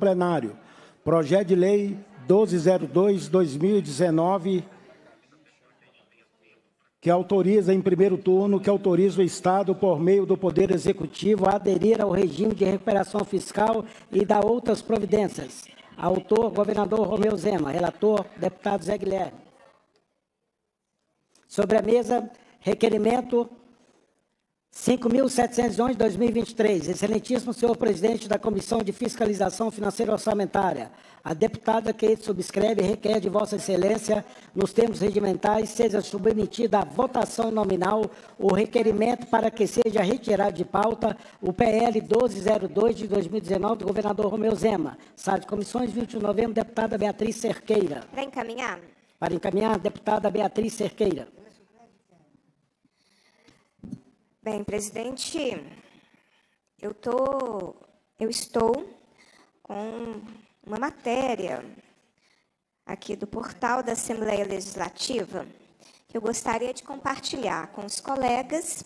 plenário. Projeto de Lei 1202/2019, que autoriza, em primeiro turno, que autoriza o Estado, por meio do Poder Executivo, a aderir ao regime de recuperação fiscal e da outras providências. Autor, governador Romeu Zema. Relator, deputado Zé Guilherme. Sobre a mesa, requerimento 5.711/2023. Excelentíssimo senhor presidente da Comissão de Fiscalização Financeira e Orçamentária, a deputada que subscreve requer de Vossa Excelência, nos termos regimentais, seja submetida à votação nominal o requerimento para que seja retirado de pauta o PL 1202 de 2019 do governador Romeu Zema. Sala de Comissões, 21 de novembro, deputada Beatriz Cerqueira. Para encaminhar? Para encaminhar, deputada Beatriz Cerqueira. Bem, presidente, eu estou com uma matéria aqui do portal da Assembleia Legislativa que eu gostaria de compartilhar com os colegas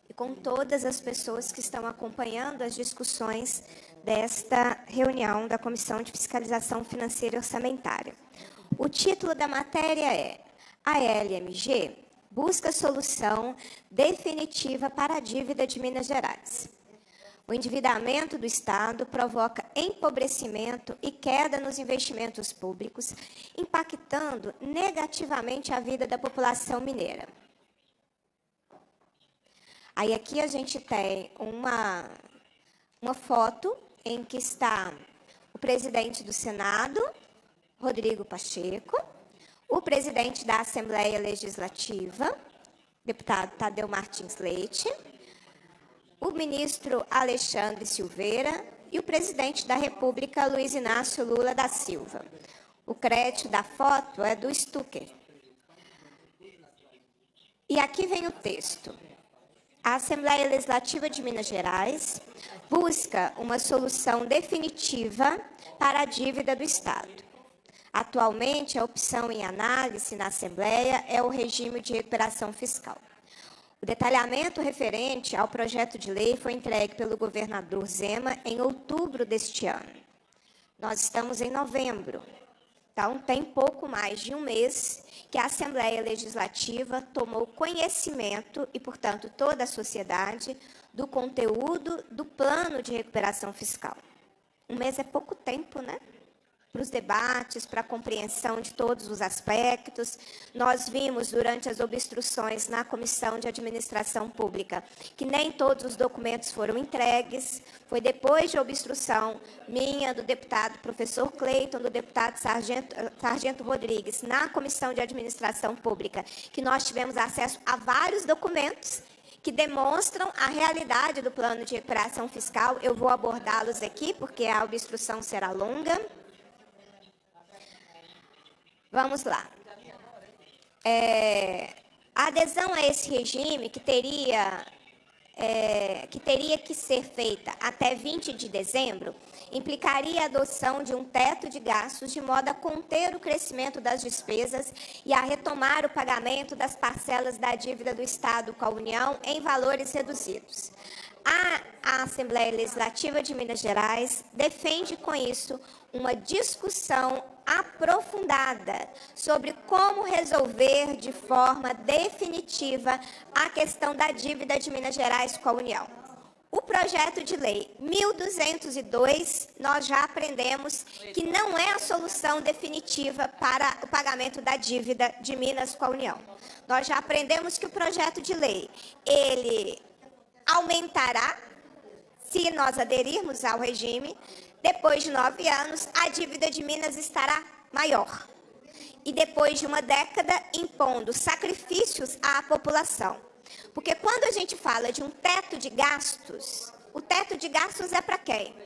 e com todas as pessoas que estão acompanhando as discussões desta reunião da Comissão de Fiscalização Financeira e Orçamentária. O título da matéria é: a LMG busca solução definitiva para a dívida de Minas Gerais. O endividamento do Estado provoca empobrecimento e queda nos investimentos públicos, impactando negativamente a vida da população mineira. Aí aqui a gente tem uma foto em que está o presidente do Senado, Rodrigo Pacheco, o presidente da Assembleia Legislativa, deputado Tadeu Martins Leite, o ministro Alexandre Silveira e o presidente da República, Luiz Inácio Lula da Silva. O crédito da foto é do Stucker. E aqui vem o texto. A Assembleia Legislativa de Minas Gerais busca uma solução definitiva para a dívida do Estado. Atualmente, a opção em análise na Assembleia é o regime de recuperação fiscal. O detalhamento referente ao projeto de lei foi entregue pelo governador Zema em outubro deste ano. Nós estamos em novembro, então tem pouco mais de um mês que a Assembleia Legislativa tomou conhecimento, e, portanto, toda a sociedade, do conteúdo do plano de recuperação fiscal. Um mês é pouco tempo, né? Para os debates, para a compreensão de todos os aspectos. Nós vimos, durante as obstruções na Comissão de Administração Pública, que nem todos os documentos foram entregues. Foi depois de obstrução minha, do deputado professor Cleiton, do deputado Sargento Rodrigues, na Comissão de Administração Pública, que nós tivemos acesso a vários documentos que demonstram a realidade do plano de recuperação fiscal. Eu vou abordá-los aqui, porque a obstrução será longa. Vamos lá. A adesão a esse regime, que teria que ser feita até 20 de dezembro, implicaria a adoção de um teto de gastos de modo a conter o crescimento das despesas e a retomar o pagamento das parcelas da dívida do Estado com a União em valores reduzidos. A Assembleia Legislativa de Minas Gerais defende, com isso, uma discussão aprofundada sobre como resolver de forma definitiva a questão da dívida de Minas Gerais com a União. O projeto de lei 1202, nós já aprendemos que não é a solução definitiva para o pagamento da dívida de Minas com a União. Nós já aprendemos que o projeto de lei, ele aumentará, se nós aderirmos ao regime. Depois de 9 anos, a dívida de Minas estará maior. E depois de uma década, impondo sacrifícios à população. Porque quando a gente fala de um teto de gastos, o teto de gastos é para quem?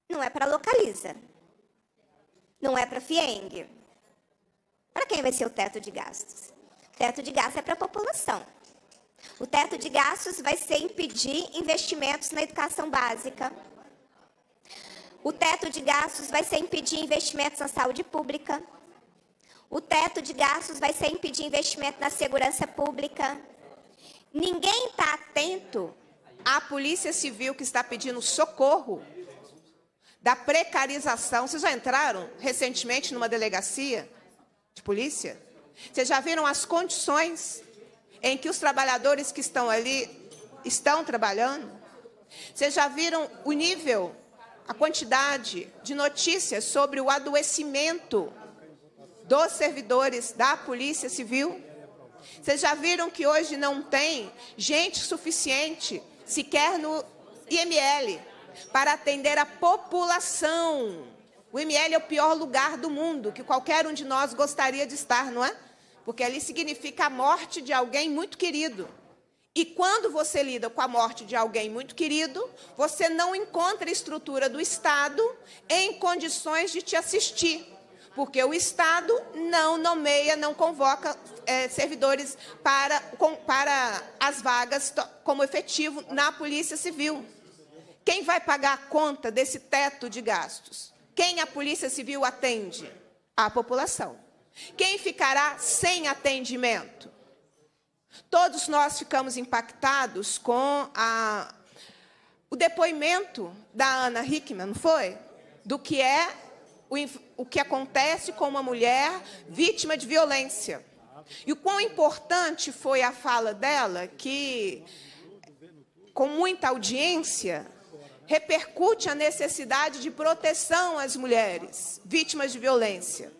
Não é para a Localiza. Não é para a FIENG. Para quem vai ser o teto de gastos? O teto de gastos é para a população. O teto de gastos vai ser impedir investimentos na educação básica. O teto de gastos vai ser impedir investimentos na saúde pública. O teto de gastos vai ser impedir investimento na segurança pública. Ninguém está atento. A Polícia Civil, que está pedindo socorro, da precarização. Vocês já entraram recentemente numa delegacia de polícia? Vocês já viram as condições em que os trabalhadores que estão ali estão trabalhando? Vocês já viram o nível, a quantidade de notícias sobre o adoecimento dos servidores da Polícia Civil? Vocês já viram que hoje não tem gente suficiente, sequer no IML, para atender a população? O IML é o pior lugar do mundo, que qualquer um de nós gostaria de estar, não é? Porque ali significa a morte de alguém muito querido. E quando você lida com a morte de alguém muito querido, você não encontra a estrutura do Estado em condições de te assistir, porque o Estado não nomeia, não convoca servidores para as vagas como efetivo na Polícia Civil. Quem vai pagar a conta desse teto de gastos? Quem a Polícia Civil atende? A população. Quem ficará sem atendimento? Todos nós ficamos impactados com o depoimento da Ana Hickman, não foi? Do que é o que acontece com uma mulher vítima de violência. E o quão importante foi a fala dela, que, com muita audiência, repercute a necessidade de proteção às mulheres vítimas de violência.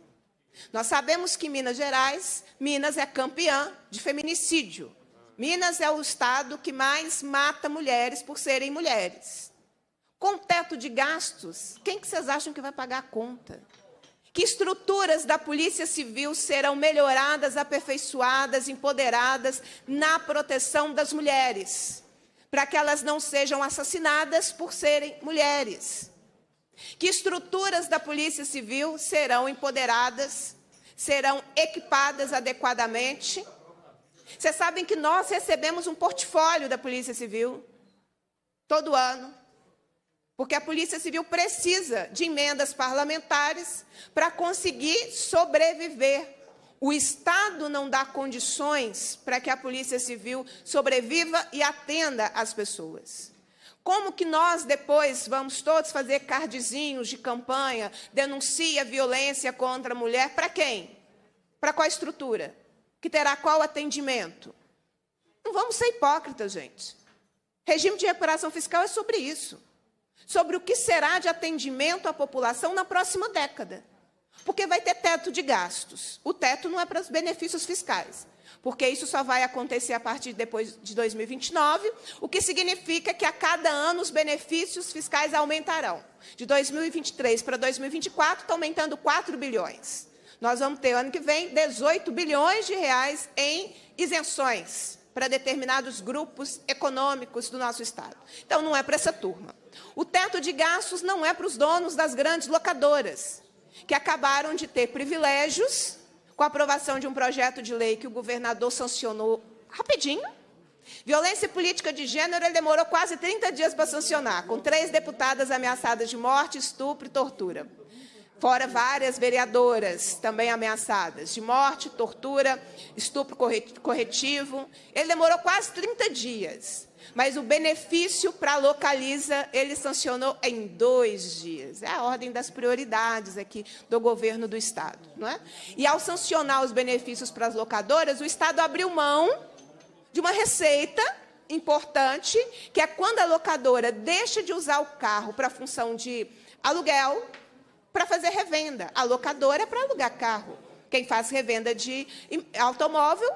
Nós sabemos que Minas Gerais, Minas é campeã de feminicídio. Minas é o estado que mais mata mulheres por serem mulheres. Com teto de gastos, quem que vocês acham que vai pagar a conta? Que estruturas da Polícia Civil serão melhoradas, aperfeiçoadas, empoderadas na proteção das mulheres, para que elas não sejam assassinadas por serem mulheres? Que estruturas da Polícia Civil serão empoderadas, serão equipadas adequadamente? Vocês sabem que nós recebemos um portfólio da Polícia Civil todo ano, porque a Polícia Civil precisa de emendas parlamentares para conseguir sobreviver. O Estado não dá condições para que a Polícia Civil sobreviva e atenda as pessoas. Como que nós depois vamos todos fazer cardzinhos de campanha, denuncia a violência contra a mulher? Para quem? Para qual estrutura? Que terá qual atendimento? Não vamos ser hipócritas, gente. Regime de recuperação fiscal é sobre isso. Sobre o que será de atendimento à população na próxima década. Porque vai ter teto de gastos. O teto não é para os benefícios fiscais, porque isso só vai acontecer a partir depois de 2029, o que significa que a cada ano os benefícios fiscais aumentarão. De 2023 para 2024, está aumentando 4 bilhões. Nós vamos ter, ano que vem, 18 bilhões de reais em isenções para determinados grupos econômicos do nosso Estado. Então, não é para essa turma. O teto de gastos não é para os donos das grandes locadoras, que acabaram de ter privilégios com a aprovação de um projeto de lei que o governador sancionou rapidinho. Violência política de gênero, ele demorou quase 30 dias para sancionar, com 3 deputadas ameaçadas de morte, estupro e tortura. Fora várias vereadoras também ameaçadas de morte, tortura, estupro corretivo. Ele demorou quase 30 dias. Mas o benefício para a Localiza, ele sancionou em 2 dias. É a ordem das prioridades aqui do governo do Estado, não é? E, ao sancionar os benefícios para as locadoras, o Estado abriu mão de uma receita importante, que é quando a locadora deixa de usar o carro para a função de aluguel, para fazer revenda. A locadora é para alugar carro. Quem faz revenda de automóvel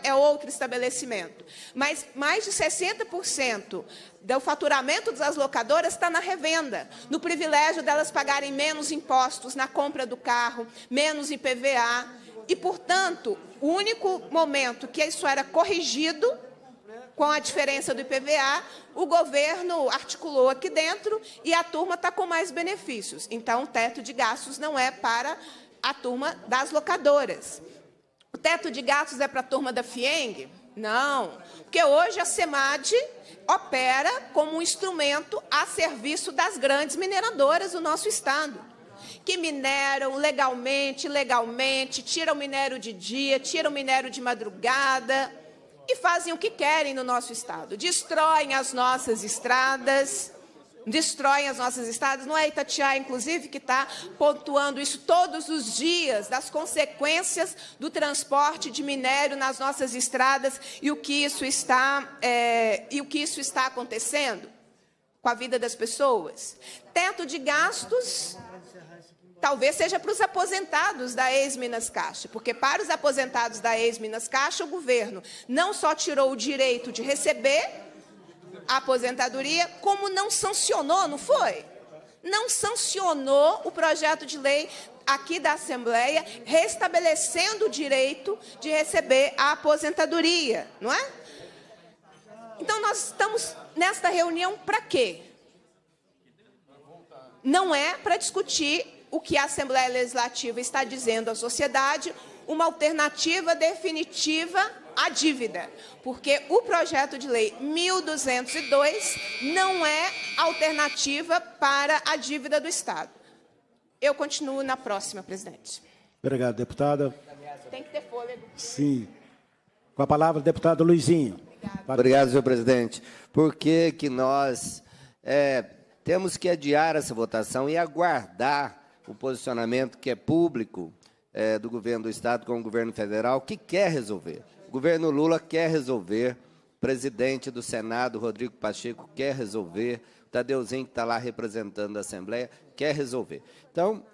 é outro estabelecimento. Mas mais de 60% do faturamento das locadoras está na revenda, no privilégio delas pagarem menos impostos na compra do carro, menos IPVA. E, portanto, o único momento que isso era corrigido, com a diferença do IPVA, o governo articulou aqui dentro e a turma está com mais benefícios. Então, o teto de gastos não é para a turma das locadoras. O teto de gastos é para a turma da FIENG? Não, porque hoje a SEMAD opera como um instrumento a serviço das grandes mineradoras do nosso Estado, que mineram legalmente, ilegalmente, tiram minério de dia, tiram minério de madrugada e fazem o que querem no nosso Estado. Destroem as nossas estradas, destroem as nossas estradas. Não é Itatiaia, inclusive, que está pontuando isso todos os dias, das consequências do transporte de minério nas nossas estradas e o que isso está acontecendo com a vida das pessoas. Teto de gastos, talvez seja para os aposentados da ex-Minas Caixa, porque para os aposentados da ex-Minas Caixa, o governo não só tirou o direito de receber a aposentadoria, como não sancionou, não foi? Não sancionou o projeto de lei aqui da Assembleia, restabelecendo o direito de receber a aposentadoria, não é? Então, nós estamos nesta reunião para quê? Não é para discutir o que a Assembleia Legislativa está dizendo à sociedade, uma alternativa definitiva à dívida, porque o projeto de lei 1.202 não é alternativa para a dívida do Estado. Eu continuo na próxima, presidente. Obrigado, deputada. Tem que ter fôlego. Sim. Com a palavra, deputado Luizinho. Obrigado, senhor presidente. Por que que nós temos que adiar essa votação e aguardar o posicionamento que é público do governo do Estado com o governo federal, que quer resolver? O governo Lula quer resolver, o presidente do Senado, Rodrigo Pacheco, quer resolver, o Tadeuzinho, que está lá representando a Assembleia, quer resolver. Então,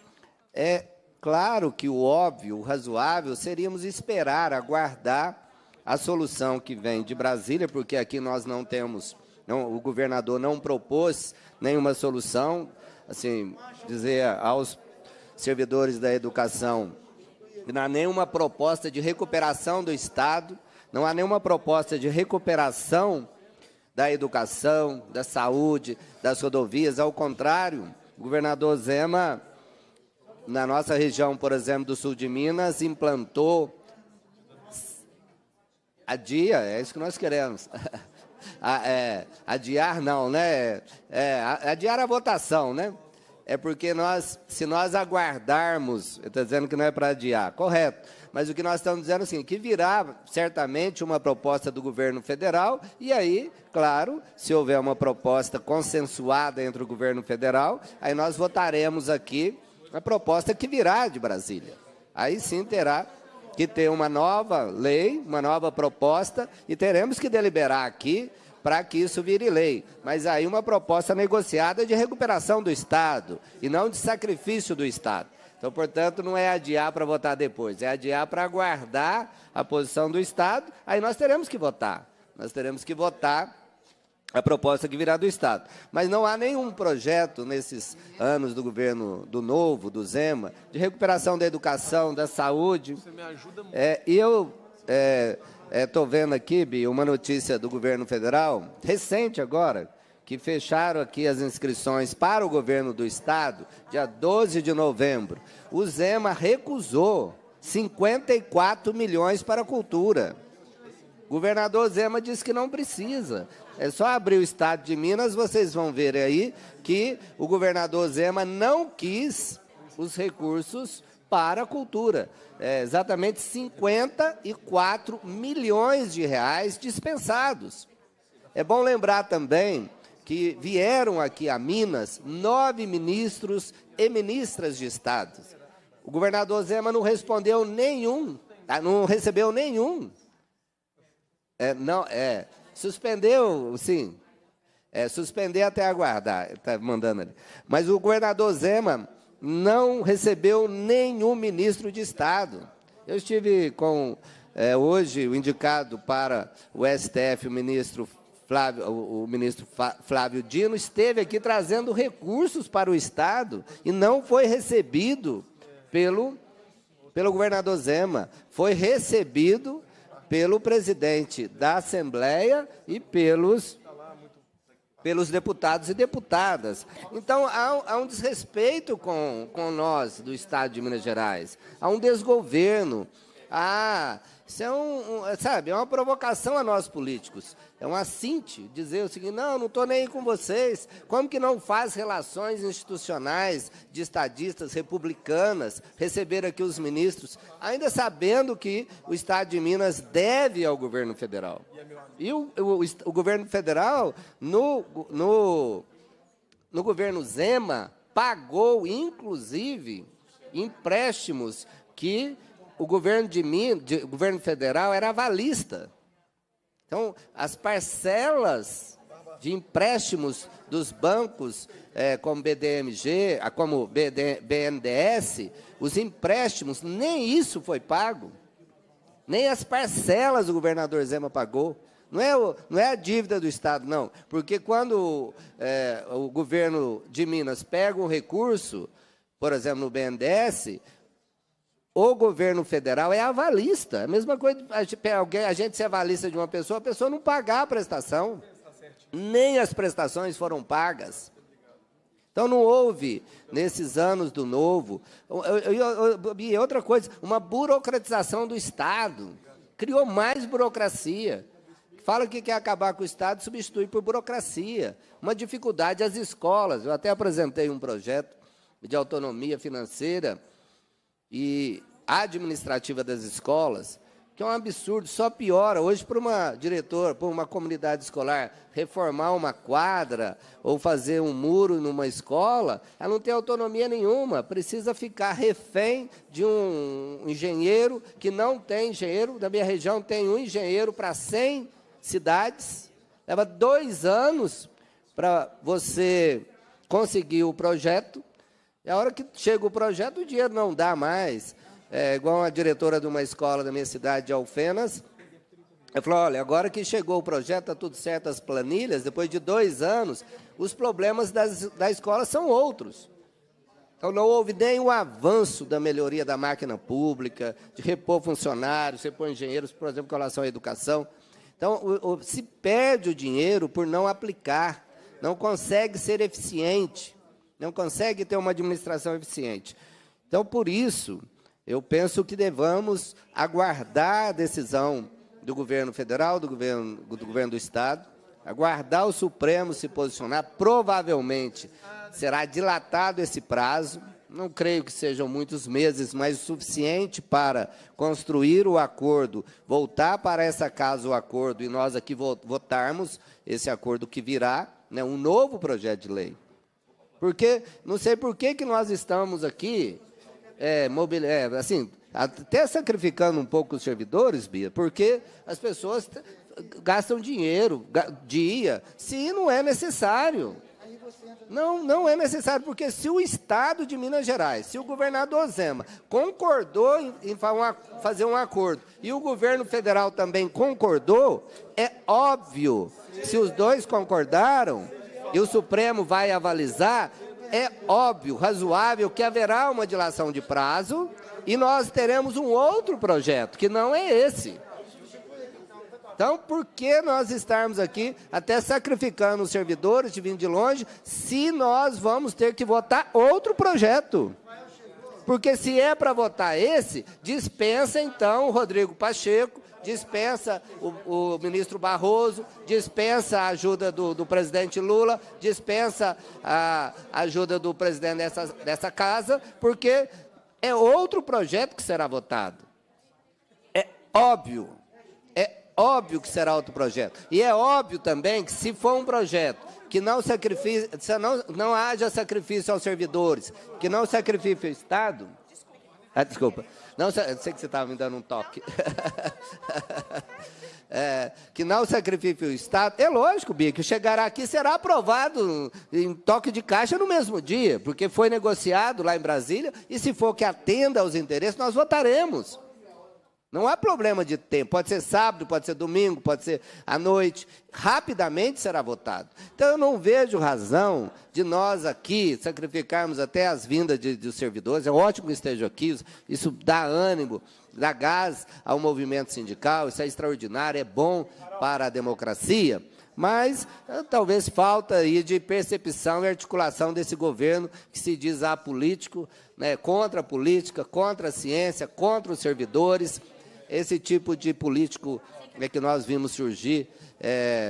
é claro que o óbvio, o razoável, seríamos esperar, aguardar a solução que vem de Brasília, porque aqui nós não temos, o governador não propôs nenhuma solução, assim, dizer aos servidores da educação, não há nenhuma proposta de recuperação do Estado, não há nenhuma proposta de recuperação da educação, da saúde, das rodovias. Ao contrário, o governador Zema, na nossa região, por exemplo, do sul de Minas, implantou, é isso que nós queremos, adiar não, né? Adiar a votação, né? É porque se nós aguardarmos, eu estou dizendo que não é para adiar, correto, mas o que nós estamos dizendo é assim, que virá certamente uma proposta do governo federal, e aí, claro, se houver uma proposta consensuada entre o governo federal, aí nós votaremos aqui a proposta que virá de Brasília. Aí sim terá que ter uma nova lei, uma nova proposta, e teremos que deliberar aqui para que isso vire lei. Mas aí uma proposta negociada de recuperação do Estado, e não de sacrifício do Estado. Então, portanto, não é adiar para votar depois, é adiar para aguardar a posição do Estado, aí nós teremos que votar. Nós teremos que votar a proposta que virá do Estado. Mas não há nenhum projeto nesses anos do governo do Novo, do Zema, de recuperação da educação, da saúde. Você me ajuda muito. E eu estou vendo aqui, Bi, uma notícia do governo federal, recente agora, que fecharam aqui as inscrições para o governo do Estado, dia 12 de novembro. O Zema recusou 54 milhões para a cultura. O governador Zema disse que não precisa. É só abrir o Estado de Minas, vocês vão ver aí que o governador Zema não quis os recursos para a cultura. Exatamente 54 milhões de reais dispensados. É bom lembrar também que vieram aqui a Minas 9 ministros e ministras de Estado. O governador Zema não respondeu nenhum, não recebeu nenhum. Suspendeu, sim. Suspender até aguardar, está mandando ali. Mas o governador Zema não recebeu nenhum ministro de Estado. Eu estive com, hoje, o indicado para o STF, o ministro Flávio Dino, esteve aqui trazendo recursos para o Estado e não foi recebido pelo governador Zema. Foi recebido pelo presidente da Assembleia e pelos deputados e deputadas. Então, há um desrespeito com nós do Estado de Minas Gerais, há um desgoverno, isso é uma provocação a nós políticos, é um assinte, dizer o seguinte, não estou nem aí com vocês, como que não faz relações institucionais de estadistas republicanas, receber aqui os ministros, ainda sabendo que o Estado de Minas deve ao governo federal. E o governo federal, no governo Zema, pagou, inclusive, empréstimos que o governo o governo federal era avalista. Então, as parcelas de empréstimos dos bancos, como BDMG, como BNDES, os empréstimos, nem isso foi pago. Nem as parcelas o governador Zema pagou. Não é a dívida do Estado, não. Porque quando o governo de Minas pega um recurso, por exemplo, no BNDES, o governo federal é avalista. A mesma coisa, a gente ser avalista de uma pessoa, a pessoa não pagar a prestação. Nem as prestações foram pagas. Então, não houve, nesses anos do Novo, e outra coisa, uma burocratização do Estado. Criou mais burocracia. Fala que quer acabar com o Estado, substitui por burocracia. Uma dificuldade às escolas. Eu até apresentei um projeto de autonomia financeira e administrativa das escolas, que é um absurdo, só piora. Hoje, para uma diretora, para uma comunidade escolar, reformar uma quadra ou fazer um muro numa escola, ela não tem autonomia nenhuma, precisa ficar refém de um engenheiro que não tem engenheiro. Na minha região tem um engenheiro para 100 cidades, leva 2 anos para você conseguir o projeto, e a hora que chega o projeto, o dinheiro não dá mais. Igual a diretora de uma escola da minha cidade de Alfenas, ela falou, olha, agora que chegou o projeto, está tudo certo, as planilhas, depois de 2 anos, os problemas da escola são outros. Então, não houve nenhum avanço da melhoria da máquina pública, de repor funcionários, repor engenheiros, por exemplo, com relação à educação. Então, se perde o dinheiro por não aplicar, não consegue ser eficiente, não consegue ter uma administração eficiente. Então, por isso, eu penso que devamos aguardar a decisão do governo federal, do governo do Estado, aguardar o Supremo se posicionar. Provavelmente será dilatado esse prazo, não creio que sejam muitos meses, mas o suficiente para construir o acordo, voltar para essa casa o acordo e nós aqui votarmos esse acordo que virá, né, um novo projeto de lei. Porque, não sei por que nós estamos aqui, assim, até sacrificando um pouco os servidores, Bia, porque as pessoas gastam dinheiro, se não é necessário. Não é necessário, porque se o Estado de Minas Gerais, se o governador Zema concordou em fazer um acordo e o governo federal também concordou, é óbvio, se os dois concordaram e o Supremo vai avalizar, é óbvio, razoável, que haverá uma dilação de prazo e nós teremos um outro projeto, que não é esse. Então, por que nós estarmos aqui até sacrificando os servidores de vindo de longe, se nós vamos ter que votar outro projeto? Porque se é para votar esse, dispensa, então, o Rodrigo Pacheco, dispensa o ministro Barroso, dispensa a ajuda do presidente Lula, dispensa a ajuda do presidente dessa casa, porque é outro projeto que será votado. É óbvio que será outro projeto. E é óbvio também que, se for um projeto que não haja sacrifício aos servidores, que não sacrifique o Estado... desculpa. Não, eu sei que você estava me dando um toque. Que não sacrifique o Estado. É lógico, Bia, que chegará aqui será aprovado em toque de caixa no mesmo dia, porque foi negociado lá em Brasília, e se for que atenda aos interesses, nós votaremos. Não há problema de tempo, pode ser sábado, pode ser domingo, pode ser à noite, rapidamente será votado. Então, eu não vejo razão de nós aqui sacrificarmos até as vindas dos servidores. É ótimo que estejam aqui, isso dá ânimo, dá gás ao movimento sindical, isso é extraordinário, é bom para a democracia, mas talvez falta aí de percepção e articulação desse governo que se diz apolítico, né, contra a política, contra a ciência, contra os servidores. Esse tipo de político que nós vimos surgir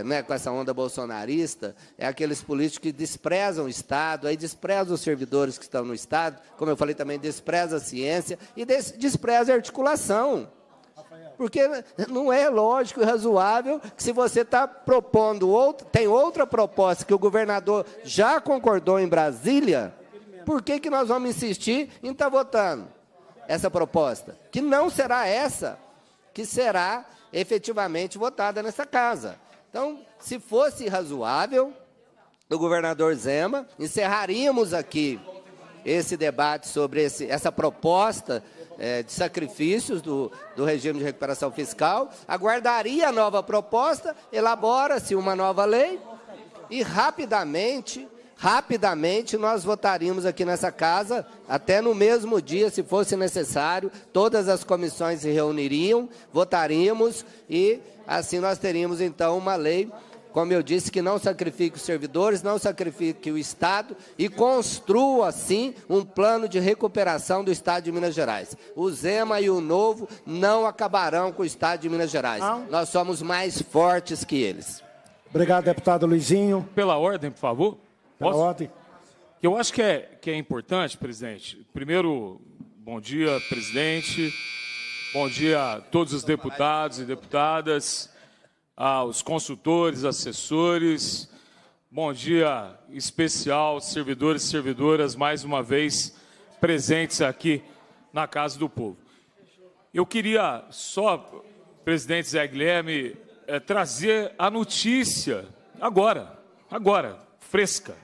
né, com essa onda bolsonarista, é aqueles políticos que desprezam o Estado, aí desprezam os servidores que estão no Estado, como eu falei também, despreza a ciência e despreza a articulação. Porque não é lógico e razoável que, se você está propondo, tem outra proposta que o governador já concordou em Brasília, por que nós vamos insistir em estar votando essa proposta? Que não será essa que será efetivamente votada nessa casa. Então, se fosse razoável, do governador Zema, encerraríamos aqui esse debate sobre essa proposta de sacrifícios do regime de recuperação fiscal, aguardaria a nova proposta, elabora-se uma nova lei e rapidamente nós votaríamos aqui nessa casa, até no mesmo dia, se fosse necessário, todas as comissões se reuniriam, votaríamos e assim nós teríamos então uma lei, como eu disse, que não sacrifique os servidores, não sacrifique o Estado e construa, assim, um plano de recuperação do Estado de Minas Gerais. O Zema e o Novo não acabarão com o Estado de Minas Gerais. Não. Nós somos mais fortes que eles. Obrigado, deputado Luizinho. Pela ordem, por favor. Pela ordem. Eu acho que é importante, presidente. Primeiro, bom dia, presidente. Bom dia a todos os deputados e deputadas, aos consultores, assessores, bom dia especial, servidores e servidoras, mais uma vez presentes aqui na Casa do Povo. Eu queria só, presidente Zé Guilherme, trazer a notícia, agora, fresca,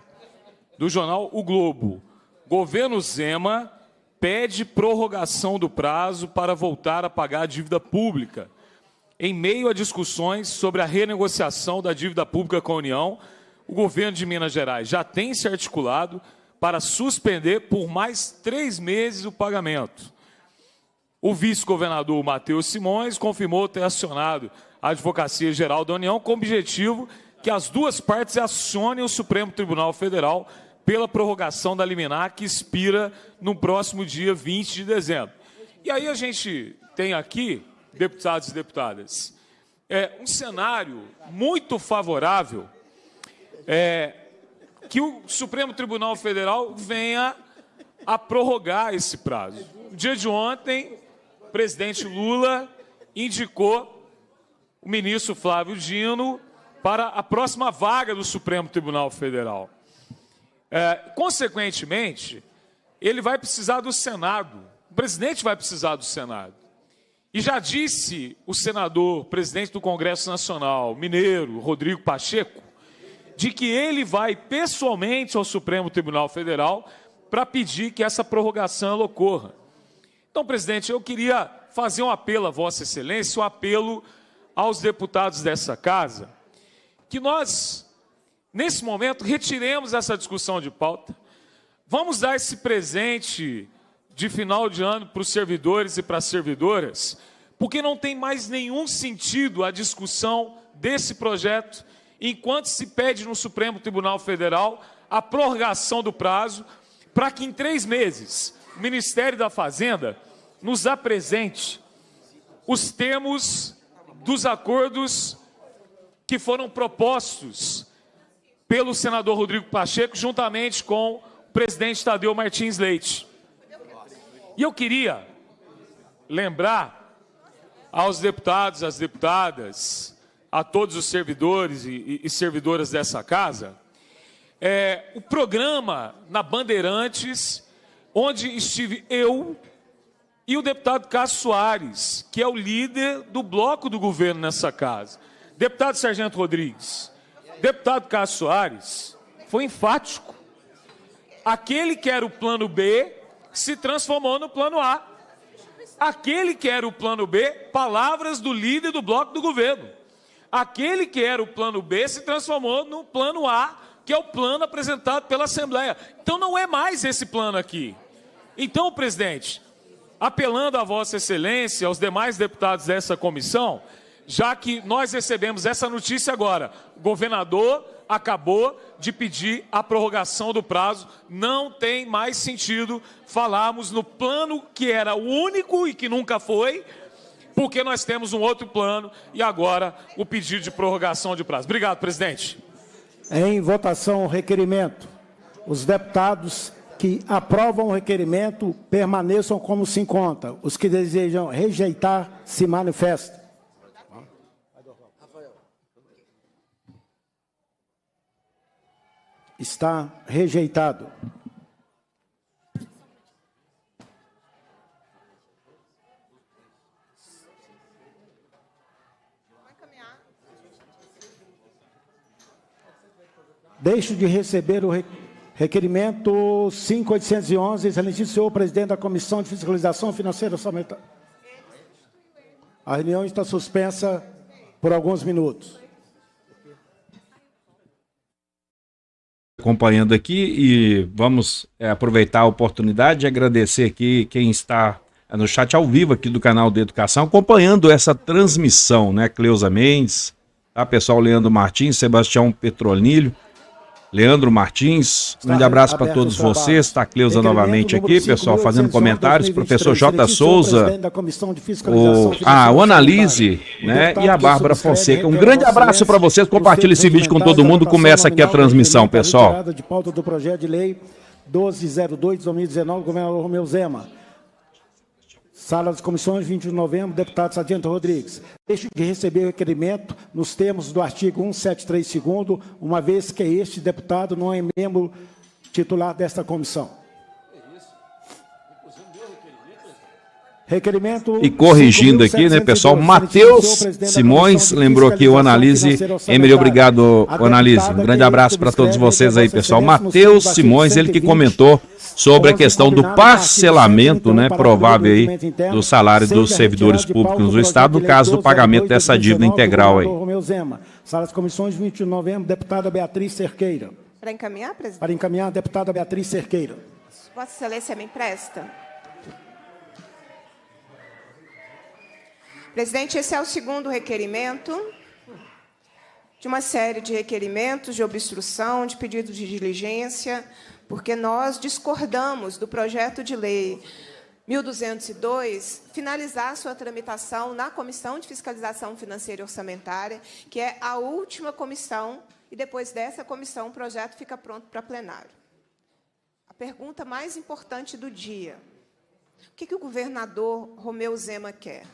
do jornal O Globo. Governo Zema pede prorrogação do prazo para voltar a pagar a dívida pública. Em meio a discussões sobre a renegociação da dívida pública com a União, o governo de Minas Gerais já tem se articulado para suspender por mais 3 meses o pagamento. O vice-governador Matheus Simões confirmou ter acionado a Advocacia Geral da União com o objetivo que as duas partes acionem o Supremo Tribunal Federal pela prorrogação da liminar que expira no próximo dia 20 de dezembro. E aí a gente tem aqui, deputados e deputadas, um cenário muito favorável que o Supremo Tribunal Federal venha a prorrogar esse prazo. No dia de ontem, o presidente Lula indicou o ministro Flávio Dino para a próxima vaga do Supremo Tribunal Federal. Consequentemente, ele vai precisar do Senado, o presidente vai precisar do Senado. E já disse o senador, presidente do Congresso Nacional, mineiro, Rodrigo Pacheco, de que ele vai pessoalmente ao Supremo Tribunal Federal para pedir que essa prorrogação ocorra. Então, presidente, eu queria fazer um apelo a Vossa Excelência, um apelo aos deputados dessa casa, que nós, nesse momento, retiremos essa discussão de pauta, vamos dar esse presente de final de ano para os servidores e para as servidoras, porque não tem mais nenhum sentido a discussão desse projeto enquanto se pede no Supremo Tribunal Federal a prorrogação do prazo para que em 3 meses o Ministério da Fazenda nos apresente os termos dos acordos que foram propostos pelo senador Rodrigo Pacheco juntamente com o presidente Tadeu Martins Leite. E eu queria lembrar aos deputados, às deputadas, a todos os servidores e servidoras dessa casa, o programa na Bandeirantes, onde estive eu e o deputado Cássio Soares, que é o líder do bloco do governo nessa casa. Deputado Sargento Rodrigues, deputado Cássio Soares, foi enfático. Aquele que era o plano B se transformou no plano A. Aquele que era o plano B, palavras do líder do bloco do governo. Aquele que era o plano B se transformou no plano A, que é o plano apresentado pela Assembleia. Então não é mais esse plano aqui. Então, presidente, apelando a Vossa Excelência, aos demais deputados dessa comissão, já que nós recebemos essa notícia agora, o governador acabou de pedir a prorrogação do prazo, não tem mais sentido falarmos no plano que era o único e que nunca foi, porque nós temos um outro plano e agora o pedido de prorrogação de prazo. Obrigado, presidente. Em votação, o requerimento. Os deputados que aprovam o requerimento permaneçam como se encontram. Os que desejam rejeitar, se manifestem. Está rejeitado. Deixo de receber o requerimento 5811, excelentíssimo senhor presidente da Comissão de Fiscalização Financeira Orçamentária. A reunião está suspensa por alguns minutos. Acompanhando aqui e vamos aproveitar a oportunidade e agradecer aqui quem está no chat ao vivo aqui do canal de Educação, acompanhando essa transmissão, né? Cleusa Mendes, tá? Pessoal, Leandro Martins, Sebastião Petronilho, Leandro Martins, um grande abraço para todos vocês. Está a Cleusa novamente aqui, pessoal, fazendo comentários. Professor J. Souza, o Analise, né, e a Bárbara Fonseca. Um grande abraço para vocês. Compartilhe esse vídeo com todo mundo. Começa aqui a transmissão, pessoal. De pauta do projeto de lei 1202 de 2019, governador Romeu Zema. Sala das Comissões, 20 de novembro, deputado Sargento Rodrigues. Deixo de receber o requerimento nos termos do artigo 173, segundo, uma vez que este deputado não é membro titular desta comissão. Requerimento. E corrigindo aqui, né, pessoal, Matheus Simões, lembrou aqui o Analise. Emily, obrigado, Analise. Um grande abraço para todos vocês aí, pessoal. Matheus Simões, ele que comentou sobre a questão do parcelamento, né, provável aí do salário dos servidores públicos do Estado, no caso do pagamento dessa dívida integral aí. Sala das Comissões, 20 de novembro, deputada Beatriz Cerqueira. Para encaminhar, presidente? Para encaminhar, deputada Beatriz Cerqueira. Vossa Excelência me empresta? Presidente, esse é o segundo requerimento de uma série de requerimentos de obstrução, de pedido de diligência, porque nós discordamos do projeto de lei 1202 finalizar sua tramitação na Comissão de Fiscalização Financeira e Orçamentária, que é a última comissão, e depois dessa comissão o projeto fica pronto para plenário. A pergunta mais importante do dia: o que o governador Romeu Zema quer?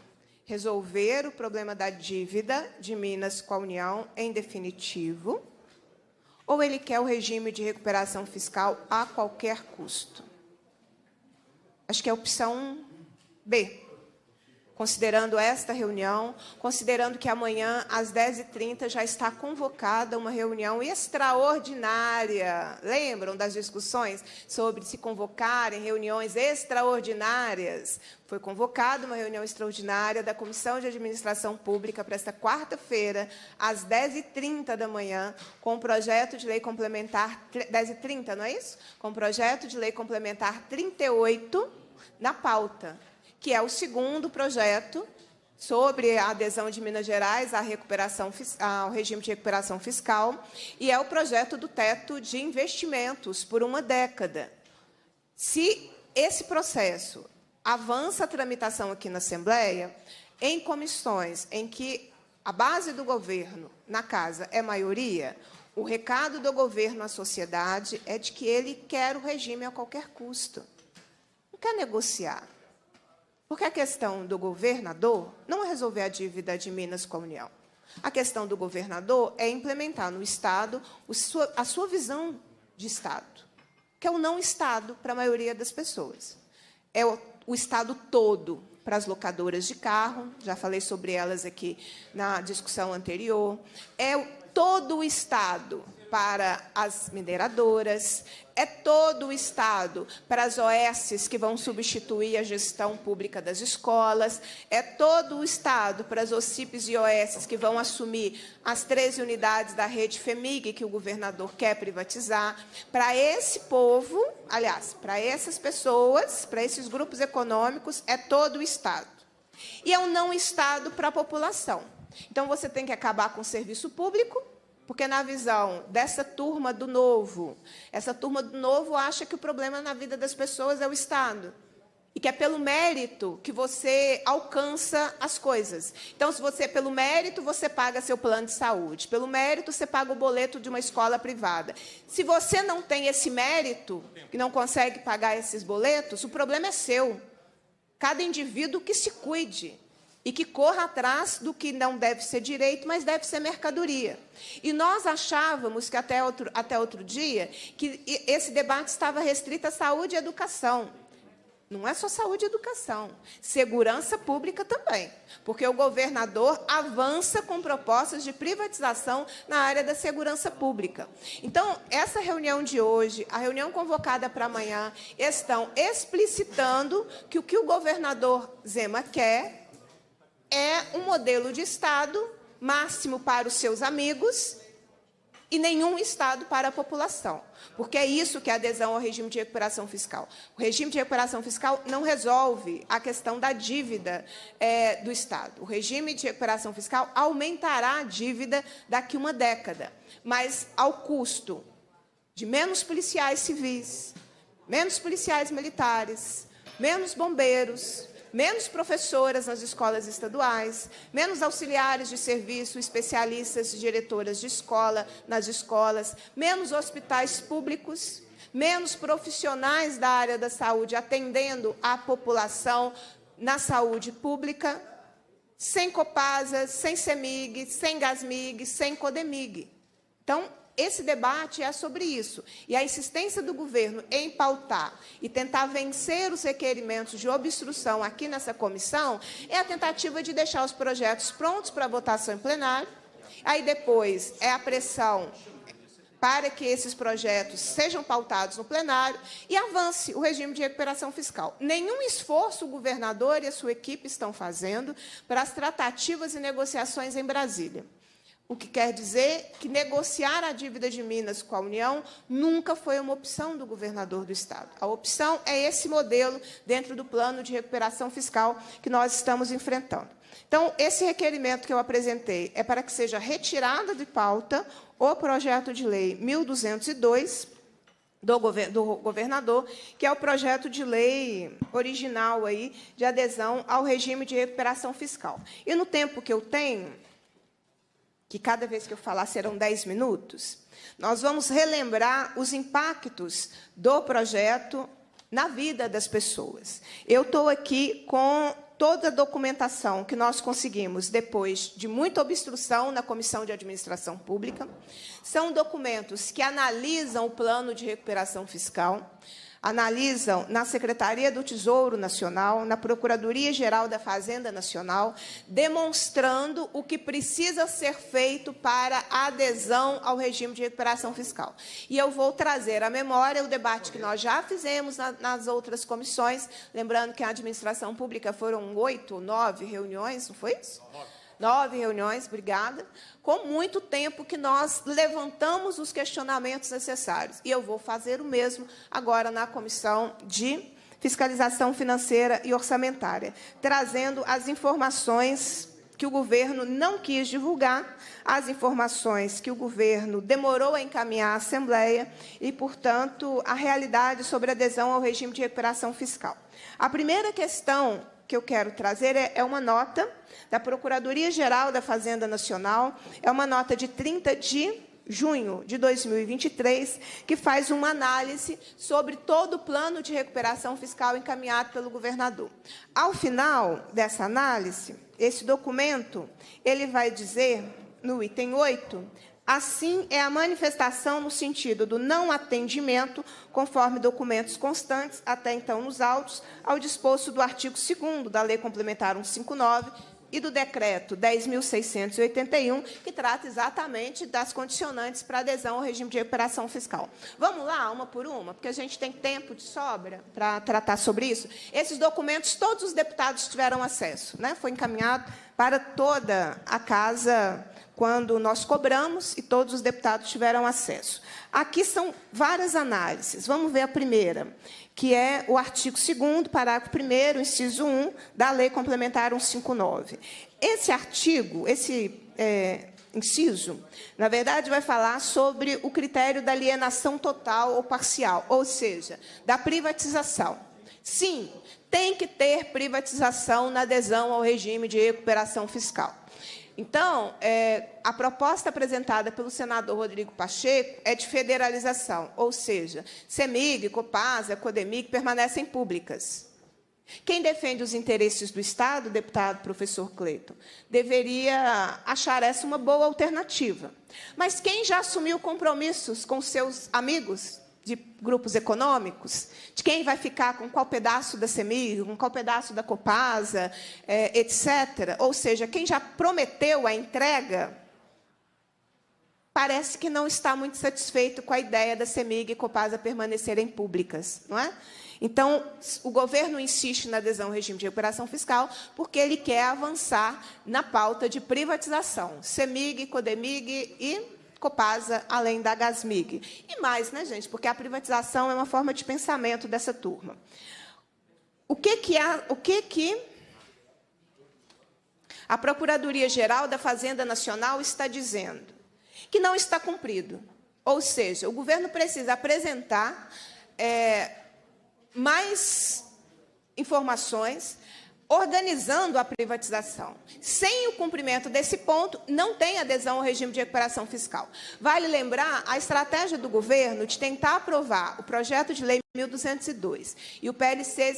Resolver o problema da dívida de Minas com a União em definitivo, ou ele quer o regime de recuperação fiscal a qualquer custo? Acho que é a opção B. Considerando esta reunião, considerando que amanhã, às 10h30, já está convocada uma reunião extraordinária. Lembram das discussões sobre se convocarem reuniões extraordinárias? Foi convocada uma reunião extraordinária da Comissão de Administração Pública para esta quarta-feira, às 10h30 da manhã, com o projeto de lei complementar... 10h30, não é isso? Com o projeto de lei complementar 38 na pauta, que é o segundo projeto sobre a adesão de Minas Gerais à recuperação, ao regime de recuperação fiscal, e é o projeto do teto de investimentos por uma década. Se esse processo avança a tramitação aqui na Assembleia, em comissões em que a base do governo na casa é maioria, o recado do governo à sociedade é de que ele quer o regime a qualquer custo. Não quer negociar. Porque a questão do governador não é resolver a dívida de Minas com a União. A questão do governador é implementar no Estado a sua visão de Estado, que é o não Estado para a maioria das pessoas. É o Estado todo para as locadoras de carro, já falei sobre elas aqui na discussão anterior. É todo o Estado para as mineradoras, é todo o Estado para as OS que vão substituir a gestão pública das escolas, é todo o Estado para as OCIPs e OS que vão assumir as 13 unidades da rede FEMIG que o governador quer privatizar. Para esse povo, aliás, para essas pessoas, para esses grupos econômicos, é todo o Estado. E é um não Estado para a população. Então, você tem que acabar com o serviço público, porque, na visão dessa turma do Novo, essa turma do Novo acha que o problema na vida das pessoas é o Estado. e que é pelo mérito que você alcança as coisas. Então, se você, pelo mérito, você paga seu plano de saúde. Pelo mérito, você paga o boleto de uma escola privada. Se você não tem esse mérito, que não consegue pagar esses boletos, o problema é seu. Cada indivíduo que se cuide e que corra atrás do que não deve ser direito, mas deve ser mercadoria. E nós achávamos que até outro dia que esse debate estava restrito à saúde e educação. Não é só saúde e educação, segurança pública também, porque o governador avança com propostas de privatização na área da segurança pública. Então, essa reunião de hoje, a reunião convocada para amanhã, estão explicitando que o que o governador Zema quer é um modelo de Estado máximo para os seus amigos e nenhum Estado para a população. Porque é isso que é a adesão ao regime de recuperação fiscal. O regime de recuperação fiscal não resolve a questão da dívida do Estado. O regime de recuperação fiscal aumentará a dívida daqui a uma década, mas ao custo de menos policiais civis, menos policiais militares, menos bombeiros, menos professoras nas escolas estaduais, menos auxiliares de serviço, especialistas e diretoras de escola nas escolas, menos hospitais públicos, menos profissionais da área da saúde atendendo a população na saúde pública, sem Copasa, sem CEMIG, sem Gasmig, sem Codemig. Então, esse debate é sobre isso. E a insistência do governo em pautar e tentar vencer os requerimentos de obstrução aqui nessa comissão é a tentativa de deixar os projetos prontos para votação em plenário. Aí depois é a pressão para que esses projetos sejam pautados no plenário e avance o regime de recuperação fiscal. Nenhum esforço o governador e a sua equipe estão fazendo para as tratativas e negociações em Brasília. O que quer dizer que negociar a dívida de Minas com a União nunca foi uma opção do governador do Estado. A opção é esse modelo dentro do plano de recuperação fiscal que nós estamos enfrentando. Então, esse requerimento que eu apresentei é para que seja retirada de pauta o projeto de lei 1202 do governador, que é o projeto de lei original aí de adesão ao regime de recuperação fiscal. E no tempo que eu tenho, que cada vez que eu falar serão 10 minutos, nós vamos relembrar os impactos do projeto na vida das pessoas. Eu estou aqui com toda a documentação que nós conseguimos depois de muita obstrução na Comissão de Administração Pública. São documentos que analisam o plano de recuperação fiscal, analisam na Secretaria do Tesouro Nacional, na Procuradoria-Geral da Fazenda Nacional, demonstrando o que precisa ser feito para a adesão ao regime de recuperação fiscal. E eu vou trazer à memória o debate que nós já fizemos nas outras comissões, lembrando que a administração pública foram 8 ou 9 reuniões, não foi isso? 9 reuniões, obrigada, com muito tempo que nós levantamos os questionamentos necessários. E eu vou fazer o mesmo agora na Comissão de Fiscalização Financeira e Orçamentária, trazendo as informações que o governo não quis divulgar, as informações que o governo demorou a encaminhar à Assembleia e, portanto, a realidade sobre a adesão ao regime de recuperação fiscal. A primeira questão que eu quero trazer é uma nota da Procuradoria-Geral da Fazenda Nacional, é uma nota de 30 de junho de 2023, que faz uma análise sobre todo o plano de recuperação fiscal encaminhado pelo governador. Ao final dessa análise, esse documento ele vai dizer, no item 8, assim é a manifestação no sentido do não atendimento, conforme documentos constantes, até então nos autos, ao disposto do artigo 2º da Lei Complementar 159 e do Decreto 10.681, que trata exatamente das condicionantes para adesão ao regime de recuperação fiscal. Vamos lá, uma por uma, porque a gente tem tempo de sobra para tratar sobre isso. Esses documentos, todos os deputados tiveram acesso, né? Foi encaminhado para toda a casa quando nós cobramos e todos os deputados tiveram acesso. Aqui são várias análises. Vamos ver a primeira, que é o artigo 2º, parágrafo 1º, inciso 1, da Lei Complementar 159. Esse artigo, esse inciso, na verdade, vai falar sobre o critério da alienação total ou parcial, ou seja, da privatização. Sim, tem que ter privatização na adesão ao regime de recuperação fiscal. Então, a proposta apresentada pelo senador Rodrigo Pacheco é de federalização, ou seja, CEMIG, Copasa, Codemig permanecem públicas. Quem defende os interesses do Estado, deputado professor Cleiton, deveria achar essa uma boa alternativa. Mas quem já assumiu compromissos com seus amigos de grupos econômicos, de quem vai ficar com qual pedaço da CEMIG, com qual pedaço da Copasa, etc., ou seja, quem já prometeu a entrega, parece que não está muito satisfeito com a ideia da CEMIG e Copasa permanecerem públicas, não é? Então, o governo insiste na adesão ao regime de recuperação fiscal porque ele quer avançar na pauta de privatização. CEMIG, Codemig e Copasa, além da Gasmig. E mais, né, gente? Porque a privatização é uma forma de pensamento dessa turma. O que a Procuradoria-Geral da Fazenda Nacional está dizendo? Que não está cumprido. Ou seja, o governo precisa apresentar mais informações organizando a privatização. Sem o cumprimento desse ponto, não tem adesão ao regime de recuperação fiscal. Vale lembrar a estratégia do governo de tentar aprovar o projeto de lei 1202 e o PLC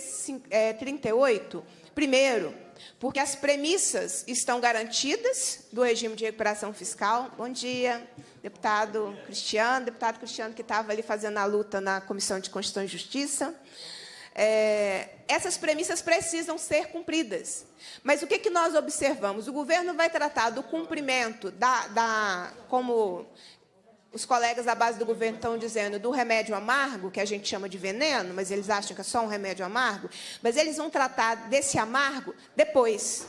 38, primeiro, porque as premissas estão garantidas do regime de recuperação fiscal. Bom dia, deputado Cristiano que estava ali fazendo a luta na Comissão de Constituição e Justiça. Essas premissas precisam ser cumpridas. Mas o que nós observamos? O governo vai tratar do cumprimento como os colegas da base do governo estão dizendo, do remédio amargo, que a gente chama de veneno, mas eles acham que é só um remédio amargo, mas eles vão tratar desse amargo depois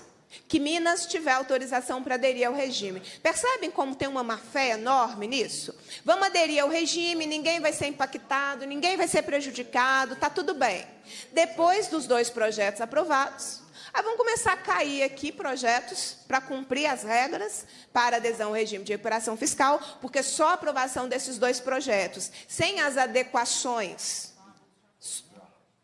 que Minas tiver autorização para aderir ao regime. Percebem como tem uma má-fé enorme nisso? Vamos aderir ao regime, ninguém vai ser impactado, ninguém vai ser prejudicado, está tudo bem. Depois dos 2 projetos aprovados, vão começar a cair aqui projetos para cumprir as regras para adesão ao regime de recuperação fiscal, porque só a aprovação desses 2 projetos, sem as adequações,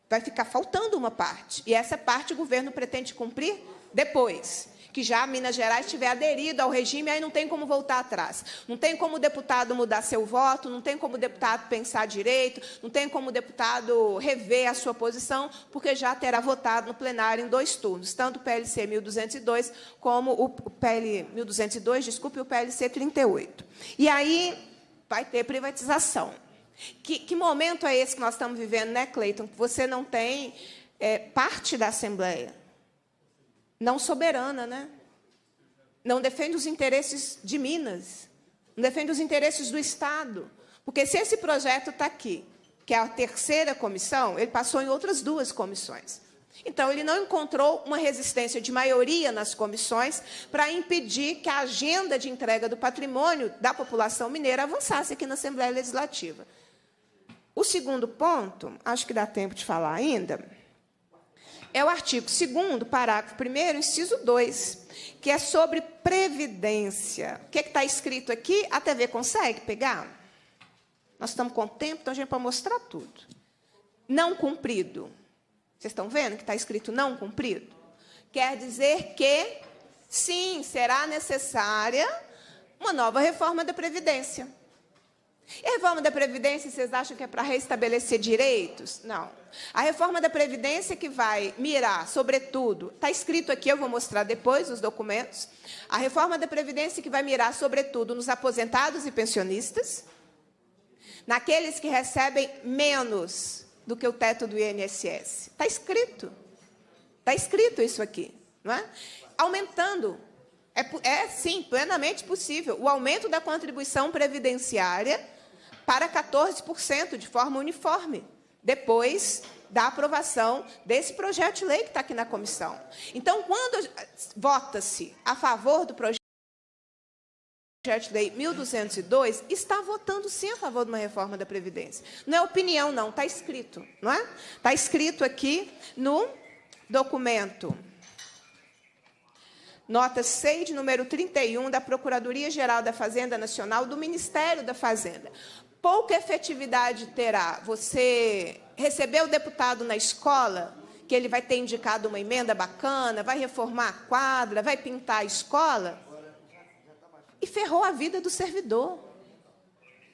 vai ficar faltando uma parte. E essa parte o governo pretende cumprir depois que já Minas Gerais tiver aderido ao regime, aí não tem como voltar atrás. Não tem como o deputado mudar seu voto, não tem como o deputado pensar direito, não tem como o deputado rever a sua posição, porque já terá votado no plenário em 2 turnos, tanto o PLC 1202 como o PL 1202, desculpe, o PLC 38. E aí vai ter privatização. Que momento é esse que nós estamos vivendo, né, Cleiton? Você não tem parte da Assembleia não soberana, né? Não defende os interesses de Minas, não defende os interesses do Estado. Porque se esse projeto está aqui, que é a 3ª comissão, ele passou em outras 2 comissões. Então, ele não encontrou uma resistência de maioria nas comissões para impedir que a agenda de entrega do patrimônio da população mineira avançasse aqui na Assembleia Legislativa. O segundo ponto, acho que dá tempo de falar ainda, é o artigo 2º, parágrafo 1º, inciso 2, que é sobre previdência. O que está escrito aqui? A TV consegue pegar? Nós estamos com tempo, então a gente pode mostrar tudo. Não cumprido. Vocês estão vendo que está escrito não cumprido? Quer dizer que, sim, será necessária uma nova reforma da Previdência. E a reforma da Previdência, vocês acham que é para restabelecer direitos? Não. A reforma da Previdência que vai mirar, sobretudo, está escrito aqui, eu vou mostrar depois os documentos, a reforma da Previdência que vai mirar, sobretudo, nos aposentados e pensionistas, naqueles que recebem menos do que o teto do INSS. Está escrito. Está escrito isso aqui. Não é? Aumentando. Sim, plenamente possível. O aumento da contribuição previdenciária para 14% de forma uniforme, depois da aprovação desse projeto de lei que está aqui na comissão. Então, quando vota-se a favor do projeto de lei 1202, está votando, sim, a favor de uma reforma da Previdência. Não é opinião, não, está escrito, não é? Está escrito aqui no documento nota 6, de número 31, da Procuradoria-Geral da Fazenda Nacional, do Ministério da Fazenda. pouca efetividade terá você receber o deputado na escola, que ele vai ter indicado uma emenda bacana, vai reformar a quadra, vai pintar a escola, e ferrou a vida do servidor.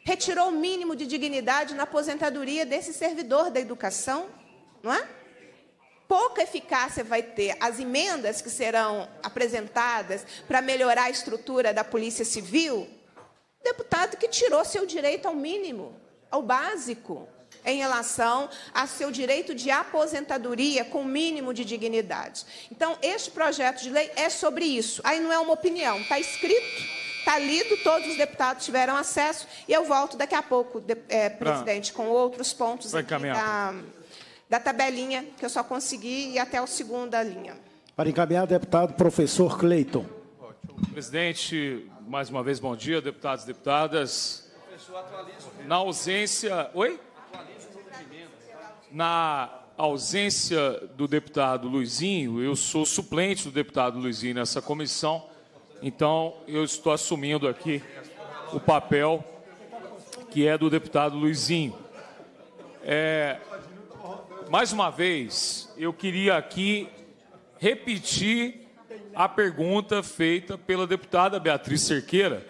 Retirou o mínimo de dignidade na aposentadoria desse servidor da educação, não é? Pouca eficácia vai ter as emendas que serão apresentadas para melhorar a estrutura da Polícia Civil, deputado que tirou seu direito ao mínimo, ao básico, em relação ao seu direito de aposentadoria com mínimo de dignidade. Então, este projeto de lei é sobre isso. Aí não é uma opinião, está escrito, está lido, todos os deputados tiveram acesso, e eu volto daqui a pouco, presidente, com outros pontos aqui da tabelinha, que eu só consegui ir até a segunda linha. Para encaminhar, deputado professor Cleiton. Presidente, mais uma vez, bom dia, deputados e deputadas. Na ausência... Oi? Na ausência do deputado Luizinho, eu sou suplente do deputado Luizinho nessa comissão, então eu estou assumindo aqui o papel que é do deputado Luizinho. Mais uma vez, eu queria aqui repetir a pergunta feita pela deputada Beatriz Cerqueira,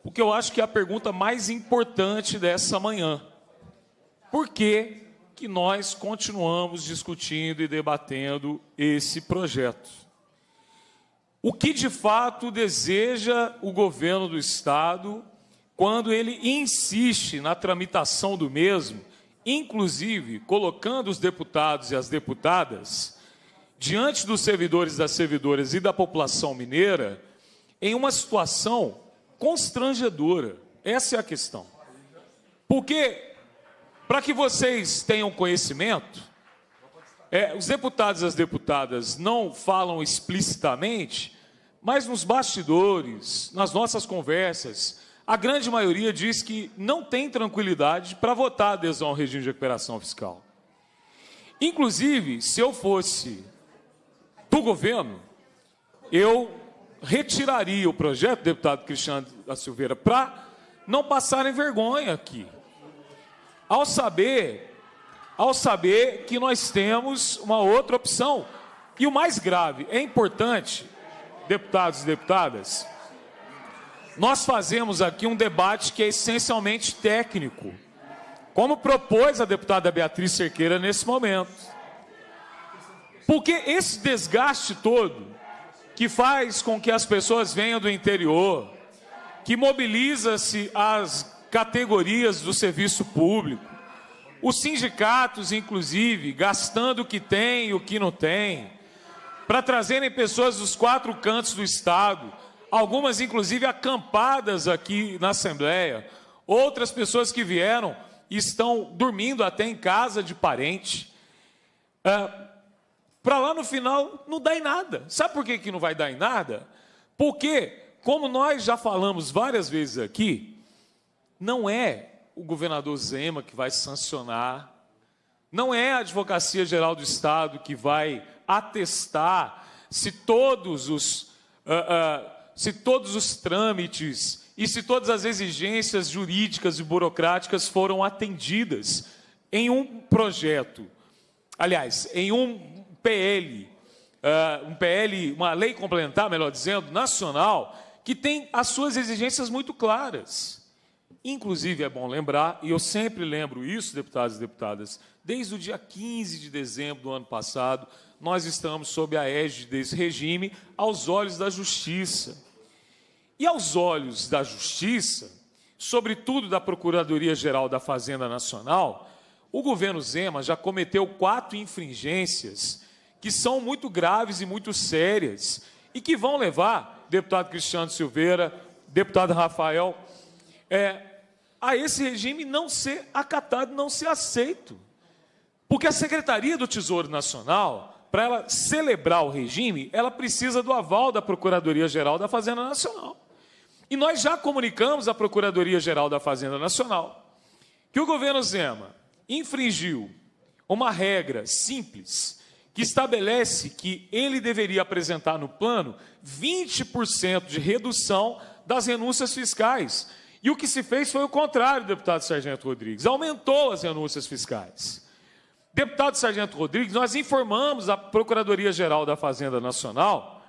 porque eu acho que é a pergunta mais importante dessa manhã. Por que que nós continuamos discutindo e debatendo esse projeto? O que, de fato, deseja o governo do Estado quando ele insiste na tramitação do mesmo, inclusive colocando os deputados e as deputadas diante dos servidores, das servidoras e da população mineira em uma situação constrangedora? Essa é a questão. Porque, para que vocês tenham conhecimento, os deputados e as deputadas não falam explicitamente, mas nos bastidores, nas nossas conversas, a grande maioria diz que não tem tranquilidade para votar a adesão ao regime de recuperação fiscal. Inclusive, se eu fosse do governo, eu retiraria o projeto, deputado Cristiano da Silveira, para não passarem vergonha aqui. Ao saber que nós temos uma outra opção. E o mais grave, é importante, deputados e deputadas, nós fazemos aqui um debate que é essencialmente técnico, como propôs a deputada Beatriz Cerqueira nesse momento. Porque esse desgaste todo, que faz com que as pessoas venham do interior, que mobiliza-se as categorias do serviço público, os sindicatos, inclusive, gastando o que tem e o que não tem, para trazerem pessoas dos 4 cantos do Estado, algumas, inclusive, acampadas aqui na Assembleia, outras pessoas que vieram e estão dormindo até em casa de parente, para lá no final não dá em nada. Sabe por que não vai dar em nada? Porque, como nós já falamos várias vezes aqui, não é o governador Zema que vai sancionar, não é a Advocacia Geral do Estado que vai atestar se todos os trâmites e se todas as exigências jurídicas e burocráticas foram atendidas em um projeto, aliás, em um PL, uma lei complementar, melhor dizendo, nacional, que tem as suas exigências muito claras. Inclusive, é bom lembrar, e eu sempre lembro isso, deputados e deputadas, desde o dia 15 de dezembro do ano passado, nós estamos sob a égide desse regime aos olhos da Justiça. E aos olhos da Justiça, sobretudo da Procuradoria-Geral da Fazenda Nacional, o governo Zema já cometeu 4 infringências que são muito graves e muito sérias e que vão levar, deputado Cristiano Silveira, deputado Rafael, a esse regime não ser acatado, não ser aceito. Porque a Secretaria do Tesouro Nacional, para ela celebrar o regime, ela precisa do aval da Procuradoria-Geral da Fazenda Nacional. E nós já comunicamos à Procuradoria-Geral da Fazenda Nacional que o governo Zema infringiu uma regra simples que estabelece que ele deveria apresentar no plano 20% de redução das renúncias fiscais. E o que se fez foi o contrário, deputado Sargento Rodrigues. Aumentou as renúncias fiscais. Deputado Sargento Rodrigues, nós informamos a Procuradoria-Geral da Fazenda Nacional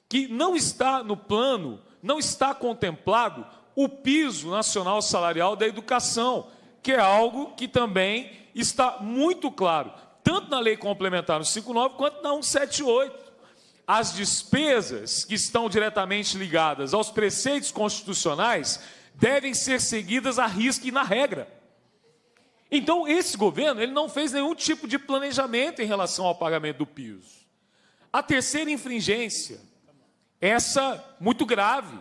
que não está no plano, não está contemplado o piso nacional salarial da educação, que é algo que também está muito claro, tanto na Lei Complementar no 59 quanto na 178. As despesas que estão diretamente ligadas aos preceitos constitucionais devem ser seguidas à risca e na regra. Então, esse governo ele não fez nenhum tipo de planejamento em relação ao pagamento do piso. A terceira infringência, essa muito grave,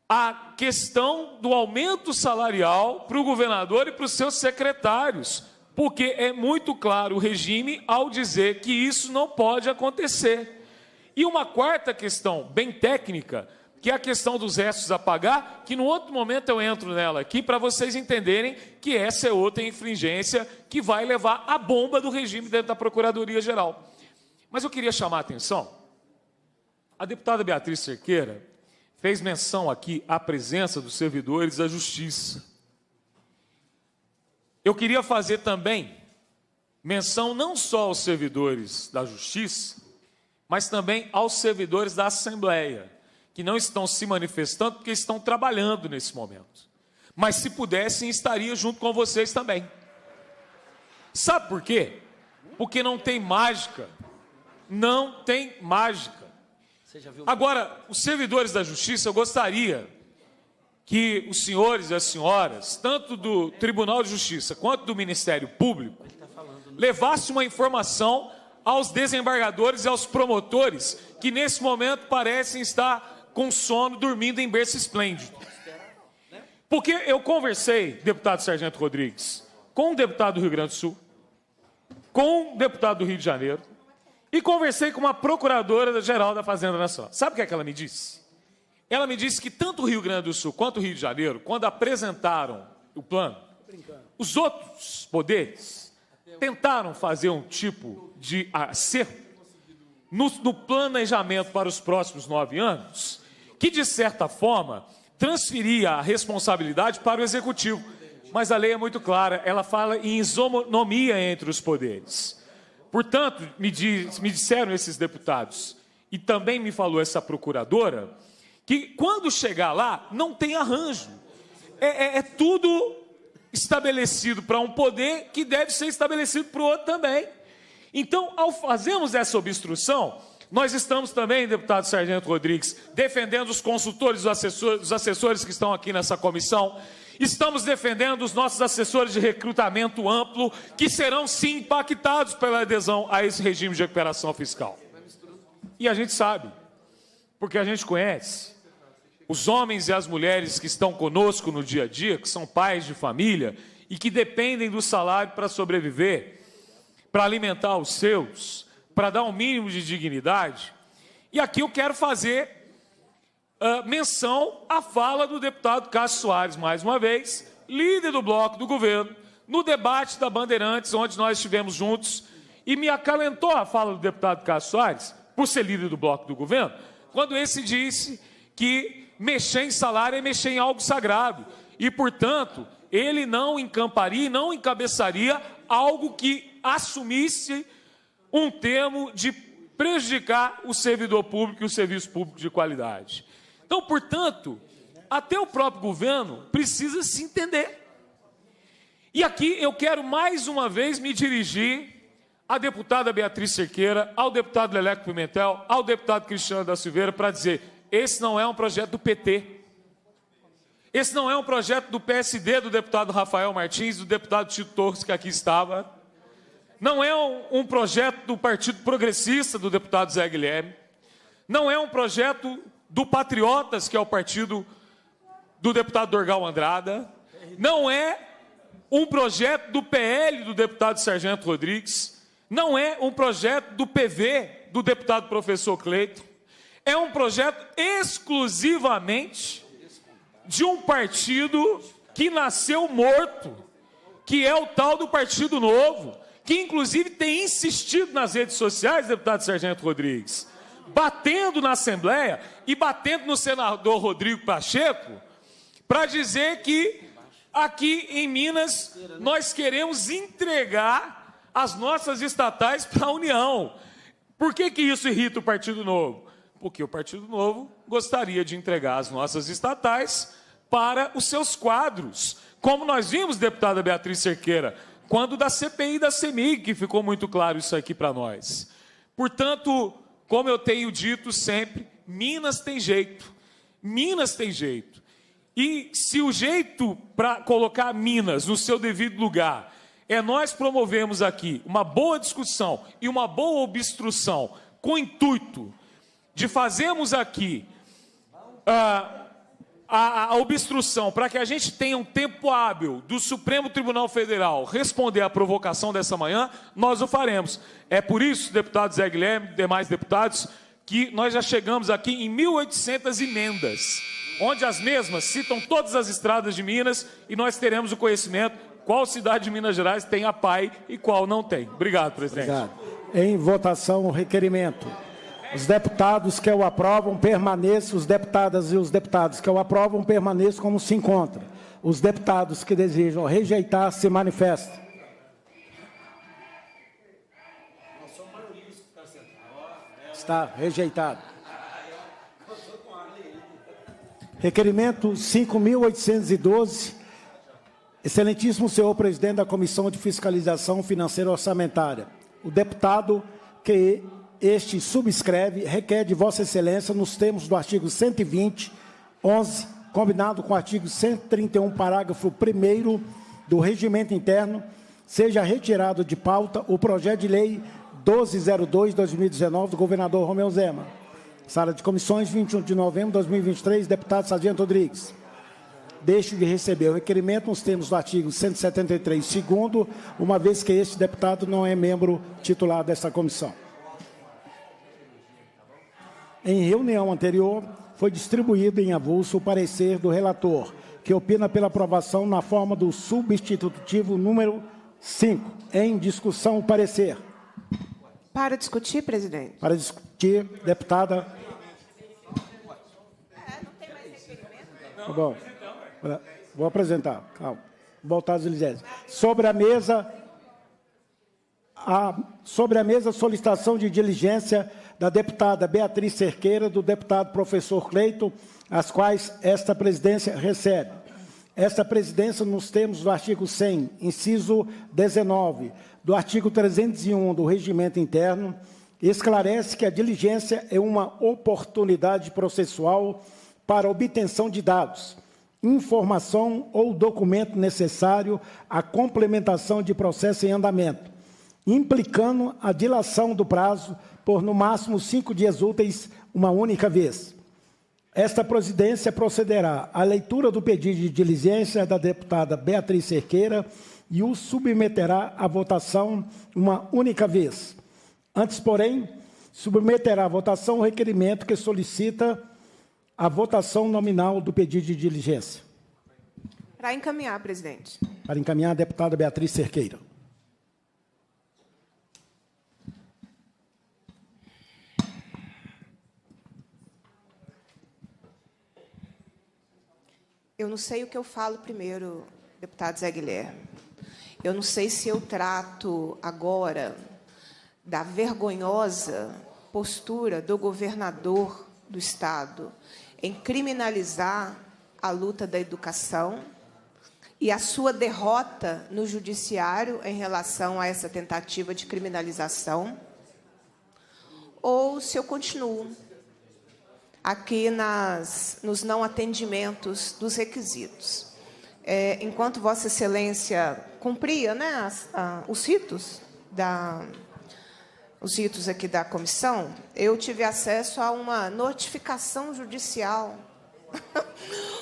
a questão do aumento salarial para o governador e para os seus secretários, porque é muito claro o regime ao dizer que isso não pode acontecer. E uma quarta questão, bem técnica, que é a questão dos restos a pagar, que no outro momento eu entro nela aqui para vocês entenderem que essa é outra infringência que vai levar a bomba do regime dentro da Procuradoria-Geral. Mas eu queria chamar a atenção, a deputada Beatriz Cerqueira fez menção aqui à presença dos servidores da Justiça. Eu queria fazer também menção não só aos servidores da Justiça, mas também aos servidores da Assembleia, que não estão se manifestando porque estão trabalhando nesse momento. Mas se pudessem, estaria junto com vocês também. Sabe por quê? Porque não tem mágica. Não tem mágica. Agora, os servidores da Justiça, eu gostaria que os senhores e as senhoras, tanto do Tribunal de Justiça quanto do Ministério Público, levassem uma informação aos desembargadores e aos promotores que nesse momento parecem estar com sono, dormindo em berço esplêndido. Porque eu conversei, deputado Sargento Rodrigues, com um deputado do Rio Grande do Sul, com um deputado do Rio de Janeiro, e conversei com uma procuradora-geral da Fazenda Nacional. Sabe o que é que ela me disse? Ela me disse que tanto o Rio Grande do Sul quanto o Rio de Janeiro, quando apresentaram o plano, os outros poderes tentaram fazer um tipo de acerto no planejamento para os próximos 9 anos, que, de certa forma, transferia a responsabilidade para o Executivo. Mas a lei é muito clara, ela fala em isonomia entre os poderes. Portanto, me disseram esses deputados, e também me falou essa procuradora, que quando chegar lá, não tem arranjo. É tudo estabelecido para um poder que deve ser estabelecido para o outro também. Então, ao fazermos essa obstrução, nós estamos também, deputado Sargento Rodrigues, defendendo os consultores, os assessores que estão aqui nessa comissão. Estamos defendendo os nossos assessores de recrutamento amplo, que serão, sim, impactados pela adesão a esse regime de recuperação fiscal. E a gente sabe, porque a gente conhece, os homens e as mulheres que estão conosco no dia a dia, que são pais de família e que dependem do salário para sobreviver, para alimentar os seus, para dar um mínimo de dignidade. E aqui eu quero fazer menção à fala do deputado Cássio Soares, mais uma vez, líder do bloco do governo, no debate da Bandeirantes, onde nós estivemos juntos, e me acalentou a fala do deputado Cássio Soares, por ser líder do bloco do governo, quando esse disse que mexer em salário é mexer em algo sagrado, e, portanto, ele não encamparia e não encabeçaria algo que assumisse um termo de prejudicar o servidor público e o serviço público de qualidade. Então, portanto, até o próprio governo precisa se entender. E aqui eu quero mais uma vez me dirigir à deputada Beatriz Cerqueira, ao deputado Leleco Pimentel, ao deputado Cristiano da Silveira, para dizer, esse não é um projeto do PT. Esse não é um projeto do PSD, do deputado Rafael Martins, do deputado Tito Torres, que aqui estava. Não é um projeto do Partido Progressista, do deputado Zé Guilherme. Não é um projeto do Patriotas, que é o partido do deputado Dorgal Andrada. Não é um projeto do PL, do deputado Sargento Rodrigues. Não é um projeto do PV, do deputado professor Cleiton. É um projeto exclusivamente de um partido que nasceu morto, que é o tal do Partido Novo, que inclusive tem insistido nas redes sociais, deputado Sargento Rodrigues, batendo na Assembleia e batendo no senador Rodrigo Pacheco, para dizer que aqui em Minas nós queremos entregar as nossas estatais para a União. Por que isso irrita o Partido Novo? Porque o Partido Novo gostaria de entregar as nossas estatais para os seus quadros, como nós vimos, deputada Beatriz Cerqueira, quando da CPI e da CEMIG, que ficou muito claro isso aqui para nós. Portanto, como eu tenho dito sempre, Minas tem jeito. Minas tem jeito. E se o jeito para colocar Minas no seu devido lugar é nós promovemos aqui uma boa discussão e uma boa obstrução com o intuito de fazermos aqui a obstrução para que a gente tenha um tempo hábil do Supremo Tribunal Federal responder à provocação dessa manhã, nós o faremos. É por isso, deputado Zé Guilherme e demais deputados, que nós já chegamos aqui em 1.800 emendas, onde as mesmas citam todas as estradas de Minas e nós teremos o conhecimento qual cidade de Minas Gerais tem a PAI e qual não tem. Obrigado, presidente. Obrigado. Em votação, o requerimento. Os deputados que o aprovam permaneçam, os deputadas e os deputados que o aprovam permaneçam como se encontram. Os deputados que desejam rejeitar se manifestem. Está rejeitado. Requerimento 5.812. Excelentíssimo senhor presidente da Comissão de Fiscalização Financeira Orçamentária. O deputado que este subscreve requer de Vossa Excelência, nos termos do artigo 120, 11, combinado com o artigo 131, parágrafo 1º do Regimento Interno, seja retirado de pauta o projeto de lei 1202/2019 do governador Romeu Zema. Sala de Comissões, 21 de novembro de 2023, deputado Sargento Rodrigues. Deixo de receber o requerimento nos termos do artigo 173, segundo, uma vez que este deputado não é membro titular desta comissão. Em reunião anterior, foi distribuído em avulso o parecer do relator, que opina pela aprovação na forma do substitutivo número 5. Em discussão, o parecer. Para discutir, presidente. Para discutir, deputada. Tá bom. Vou apresentar. Calma. Voltar às diligências. Sobre a mesa, solicitação de diligência da deputada Beatriz Cerqueira, do deputado professor Cleiton, as quais esta presidência recebe. Esta presidência, nos termos do artigo 100, inciso 19, do artigo 301 do Regimento Interno, esclarece que a diligência é uma oportunidade processual para obtenção de dados, informação ou documento necessário à complementação de processo em andamento, implicando a dilação do prazo por, no máximo, 5 dias úteis, uma única vez. Esta presidência procederá à leitura do pedido de diligência da deputada Beatriz Cerqueira e o submeterá à votação uma única vez. Antes, porém, submeterá à votação o requerimento que solicita a votação nominal do pedido de diligência. Para encaminhar, presidente. Para encaminhar a deputada Beatriz Cerqueira. Eu não sei o que eu falo primeiro, deputado Zé Guilherme. Eu não sei se eu trato agora da vergonhosa postura do governador do Estado em criminalizar a luta da educação e a sua derrota no judiciário em relação a essa tentativa de criminalização, ou se eu continuo aqui nos não atendimentos dos requisitos. Enquanto Vossa Excelência cumpria, né, os ritos aqui da comissão, eu tive acesso a uma notificação judicial.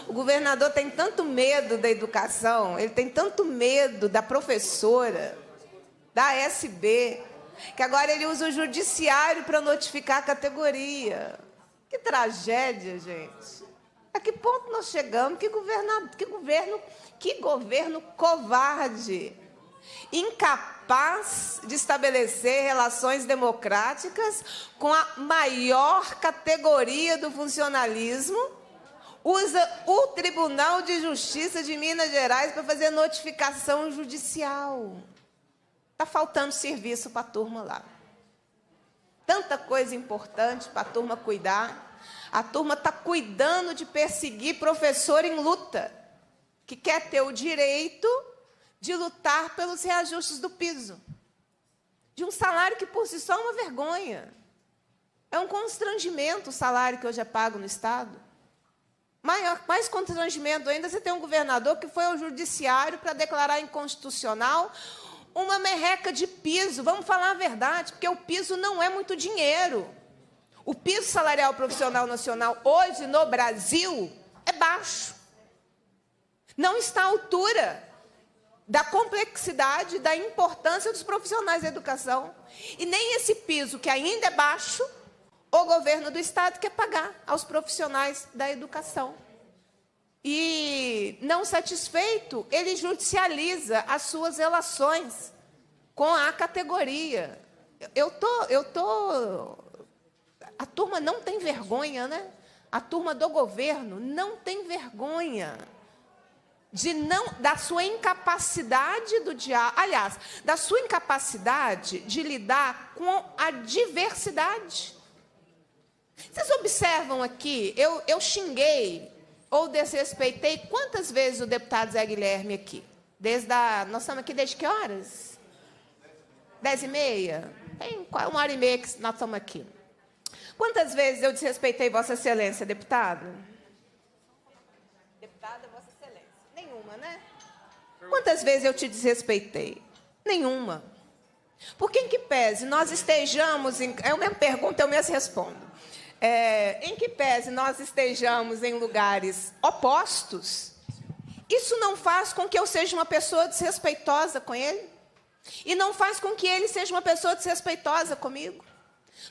O governador tem tanto medo da educação, ele tem tanto medo da professora, da SB, que agora ele usa o judiciário para notificar a categoria. Que tragédia, gente. A que ponto nós chegamos? Que governo covarde, incapaz de estabelecer relações democráticas com a maior categoria do funcionalismo, usa o Tribunal de Justiça de Minas Gerais para fazer notificação judicial. Está faltando serviço para a turma lá. Tanta coisa importante para a turma cuidar. A turma está cuidando de perseguir professor em luta, que quer ter o direito de lutar pelos reajustes do piso. De um salário que, por si só, é uma vergonha. É um constrangimento o salário que hoje é pago no Estado. Mais constrangimento ainda, você tem um governador que foi ao judiciário para declarar inconstitucional uma merreca de piso. Vamos falar a verdade, porque o piso não é muito dinheiro. O piso salarial profissional nacional hoje no Brasil é baixo. Não está à altura da complexidade, da importância dos profissionais da educação. E nem esse piso, que ainda é baixo, o governo do Estado quer pagar aos profissionais da educação. E, não satisfeito, ele judicializa as suas relações com a categoria. A turma não tem vergonha, né? A turma do governo não tem vergonha da sua incapacidade do diálogo, aliás, da sua incapacidade de lidar com a diversidade. Vocês observam aqui, eu xinguei ou desrespeitei quantas vezes o deputado Zé Guilherme aqui? Nós estamos aqui desde que horas? 10h30? Tem 1h30 que nós estamos aqui. Quantas vezes eu desrespeitei Vossa Excelência, deputado? Deputada, Vossa Excelência. Nenhuma, né? Quantas vezes eu te desrespeitei? Nenhuma. Por que, em que pese nós estejamos... Eu mesmo pergunto, eu mesmo respondo. Em que pese nós estejamos em lugares opostos, isso não faz com que eu seja uma pessoa desrespeitosa com ele, e não faz com que ele seja uma pessoa desrespeitosa comigo.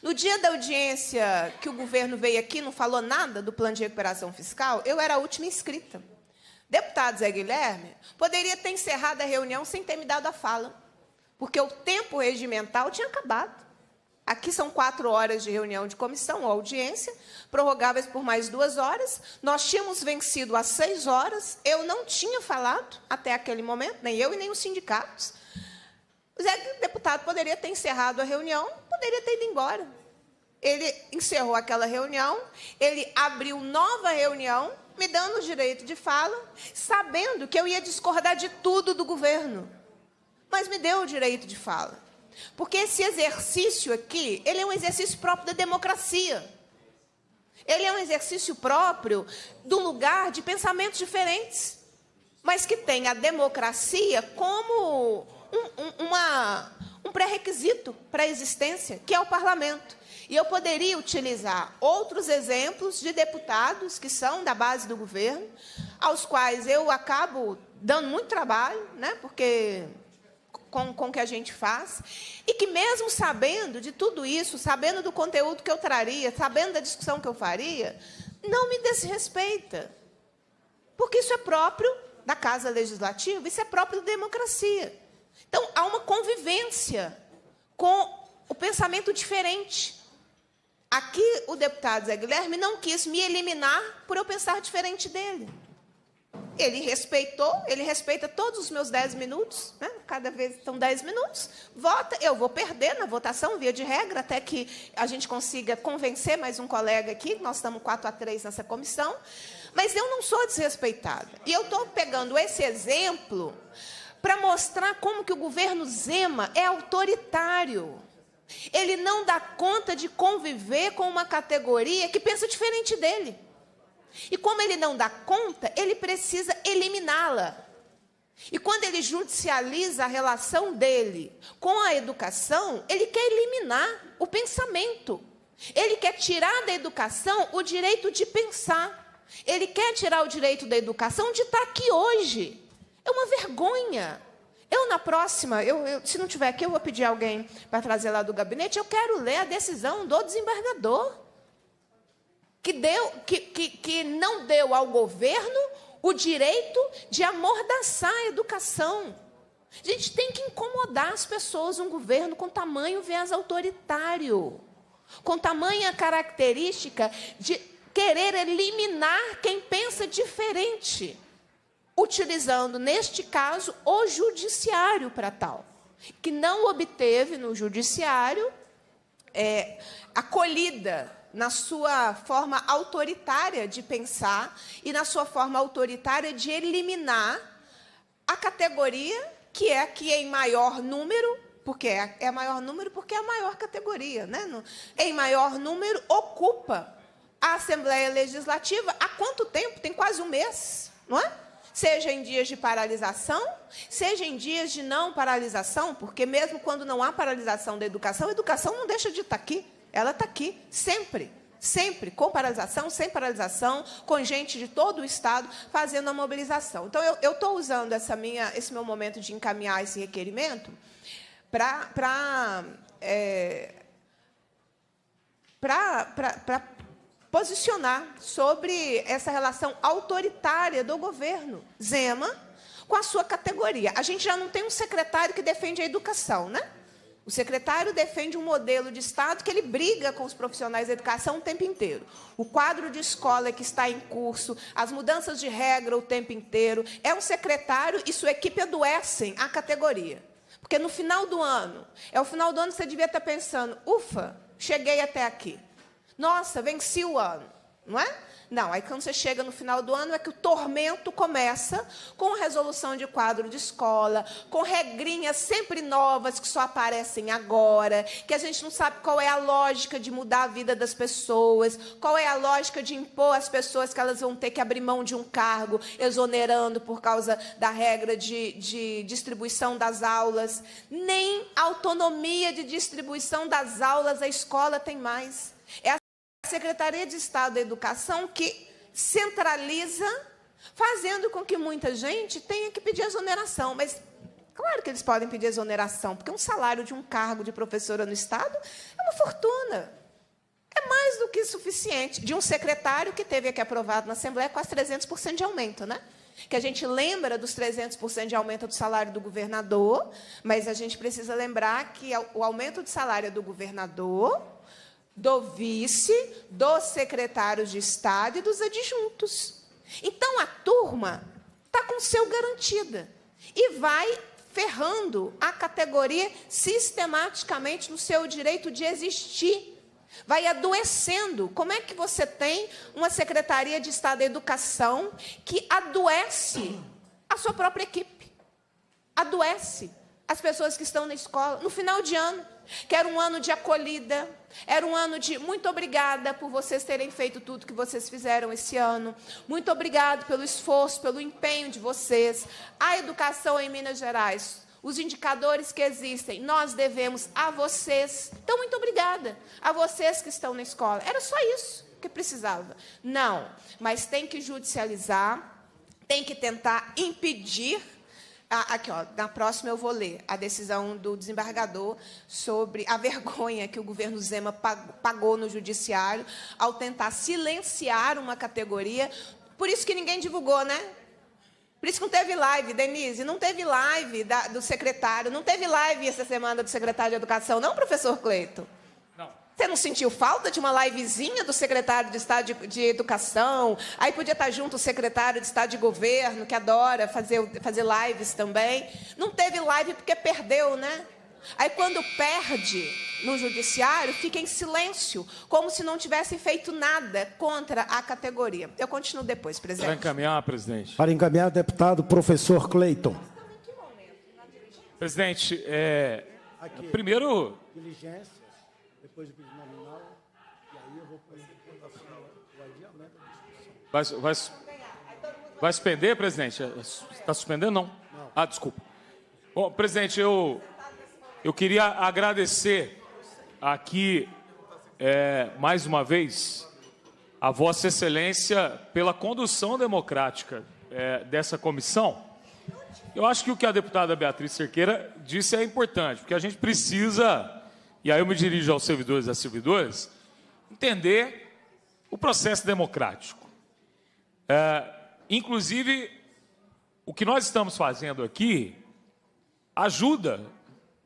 No dia da audiência que o governo veio aqui, não falou nada do plano de recuperação fiscal, eu era a última inscrita. Deputado Zé Guilherme poderia ter encerrado a reunião sem ter me dado a fala, porque o tempo regimental tinha acabado. Aqui são 4 horas de reunião de comissão ou audiência, prorrogáveis por mais 2 horas. Nós tínhamos vencido às 6 horas. Eu não tinha falado até aquele momento, nem eu e nem os sindicatos. O deputado poderia ter encerrado a reunião, poderia ter ido embora. Ele encerrou aquela reunião, ele abriu nova reunião, me dando o direito de fala, sabendo que eu ia discordar de tudo do governo. Mas me deu o direito de fala. Porque esse exercício aqui, ele é um exercício próprio da democracia. Ele é um exercício próprio do lugar de pensamentos diferentes, mas que tem a democracia como um pré-requisito para a existência, que é o parlamento. E eu poderia utilizar outros exemplos de deputados que são da base do governo, aos quais eu acabo dando muito trabalho, né, porque... Com o que a gente faz, e que mesmo sabendo de tudo isso, sabendo do conteúdo que eu traria, sabendo da discussão que eu faria, não me desrespeita. Porque isso é próprio da Casa Legislativa, isso é próprio da democracia. Então, há uma convivência com o pensamento diferente. Aqui, o deputado Zé Guilherme não quis me eliminar por eu pensar diferente dele. Ele respeita todos os meus 10 minutos, né? Cada vez são 10 minutos, vota, eu vou perder na votação, via de regra, até que a gente consiga convencer mais um colega aqui, nós estamos 4-3 nessa comissão, mas eu não sou desrespeitada. E eu estou pegando esse exemplo para mostrar como que o governo Zema é autoritário. Ele não dá conta de conviver com uma categoria que pensa diferente dele. E como ele não dá conta, ele precisa eliminá-la. E quando ele judicializa a relação dele com a educação, ele quer eliminar o pensamento. Ele quer tirar da educação o direito de pensar. Ele quer tirar o direito da educação de estar aqui hoje. É uma vergonha. Eu, na próxima, se não tiver aqui, eu vou pedir alguém para trazer lá do gabinete, eu quero ler a decisão do desembargador. Que não deu ao governo o direito de amordaçar a educação. A gente tem que incomodar as pessoas, um governo com tamanho viés autoritário, com tamanha característica de querer eliminar quem pensa diferente, utilizando, neste caso, o judiciário para tal, que não obteve no judiciário acolhida na sua forma autoritária de pensar e na sua forma autoritária de eliminar a categoria que é aqui em maior número, porque é maior número porque é a maior categoria, né? Em maior número, ocupa a Assembleia Legislativa há quanto tempo? Tem quase um mês, não é? Seja em dias de paralisação, seja em dias de não paralisação, porque mesmo quando não há paralisação da educação, a educação não deixa de estar aqui. Ela está aqui, sempre, sempre, com paralisação, sem paralisação, com gente de todo o Estado fazendo a mobilização. Então, eu estou usando esse meu momento de encaminhar esse requerimento para posicionar sobre essa relação autoritária do governo Zema com a sua categoria. A gente já não tem um secretário que defende a educação, né? O secretário defende um modelo de Estado que ele briga com os profissionais da educação o tempo inteiro. O quadro de escola que está em curso, as mudanças de regra o tempo inteiro. É um secretário e sua equipe adoecem a categoria. Porque no final do ano, o final do ano você devia estar pensando, ufa, cheguei até aqui. Nossa, venci o ano, não é? Não, aí quando você chega no final do ano é que o tormento começa com resolução de quadro de escola, com regrinhas sempre novas que só aparecem agora, que a gente não sabe qual é a lógica de mudar a vida das pessoas, qual é a lógica de impor às pessoas que elas vão ter que abrir mão de um cargo, exonerando por causa da regra de distribuição das aulas. Nem autonomia de distribuição das aulas a escola tem mais. É a Secretaria de Estado da Educação que centraliza, fazendo com que muita gente tenha que pedir exoneração. Mas, claro que eles podem pedir exoneração, porque um salário de um cargo de professora no Estado é uma fortuna. É mais do que suficiente. De um secretário que teve aqui aprovado na Assembleia quase 300% de aumento, né? Que a gente lembra dos 300% de aumento do salário do governador, mas a gente precisa lembrar que o aumento de salário é do governador, do vice, dos secretários de Estado e dos adjuntos. Então, a turma está com o seu garantida e vai ferrando a categoria sistematicamente no seu direito de existir. Vai adoecendo. Como é que você tem uma Secretaria de Estado da Educação que adoece a sua própria equipe? Adoece as pessoas que estão na escola no final de ano, que era um ano de acolhida, era um ano de muito obrigada por vocês terem feito tudo que vocês fizeram esse ano, muito obrigado pelo esforço, pelo empenho de vocês. A educação em Minas Gerais, os indicadores que existem, nós devemos a vocês. Então, muito obrigada a vocês que estão na escola. Era só isso que precisava. Não, mas tem que judicializar, tem que tentar impedir. Aqui, ó, na próxima eu vou ler a decisão do desembargador sobre a vergonha que o governo Zema pagou no judiciário ao tentar silenciar uma categoria. Por isso que ninguém divulgou, né? Por isso que não teve live, Denise, não teve live do secretário, não teve live essa semana do secretário de Educação, não, professor Cleiton? Você não sentiu falta de uma livezinha do secretário de Estado de Educação? Aí podia estar junto o secretário de Estado de Governo, que adora fazer lives também. Não teve live porque perdeu, né? Aí, quando perde no judiciário, fica em silêncio, como se não tivesse feito nada contra a categoria. Eu continuo depois, presidente. Para encaminhar, presidente. Para encaminhar, deputado professor Cleiton. Presidente, primeiro... Diligência. Depois de pedir nominal, e aí eu vou pôr em votação o adiamento da discussão. Vai suspender, presidente? Está suspendendo, não? Ah, desculpa. Bom, presidente, eu queria agradecer aqui, mais uma vez, a Vossa Excelência pela condução democrática dessa comissão. Eu acho que o que a deputada Beatriz Cerqueira disse é importante, porque a gente precisa... E aí eu me dirijo aos servidores e às servidoras, entender o processo democrático. Inclusive, o que nós estamos fazendo aqui ajuda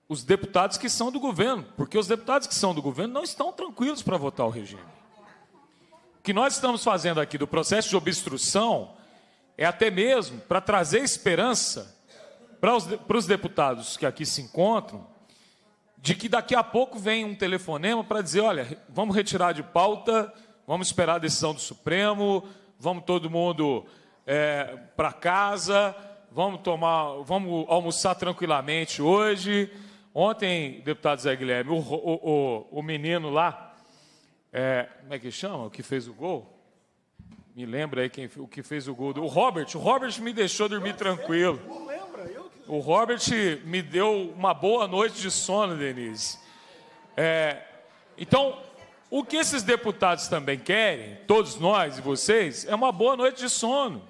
os deputados que são do governo, porque os deputados que são do governo não estão tranquilos para votar o regime. que nós estamos fazendo aqui do processo de obstrução é até mesmo para trazer esperança para os deputados que aqui se encontram, de que daqui a pouco vem um telefonema para dizer, olha, vamos retirar de pauta, vamos esperar a decisão do Supremo, vamos todo mundo para casa, vamos almoçar tranquilamente hoje. Ontem, deputado Zé Guilherme, o menino lá, como é que chama? O que fez o gol? Me lembra aí o que fez o gol. O Robert me deixou dormir tranquilo. O Robert me deu uma boa noite de sono, Denise. Então, o que esses deputados também querem, todos nós e vocês, é uma boa noite de sono.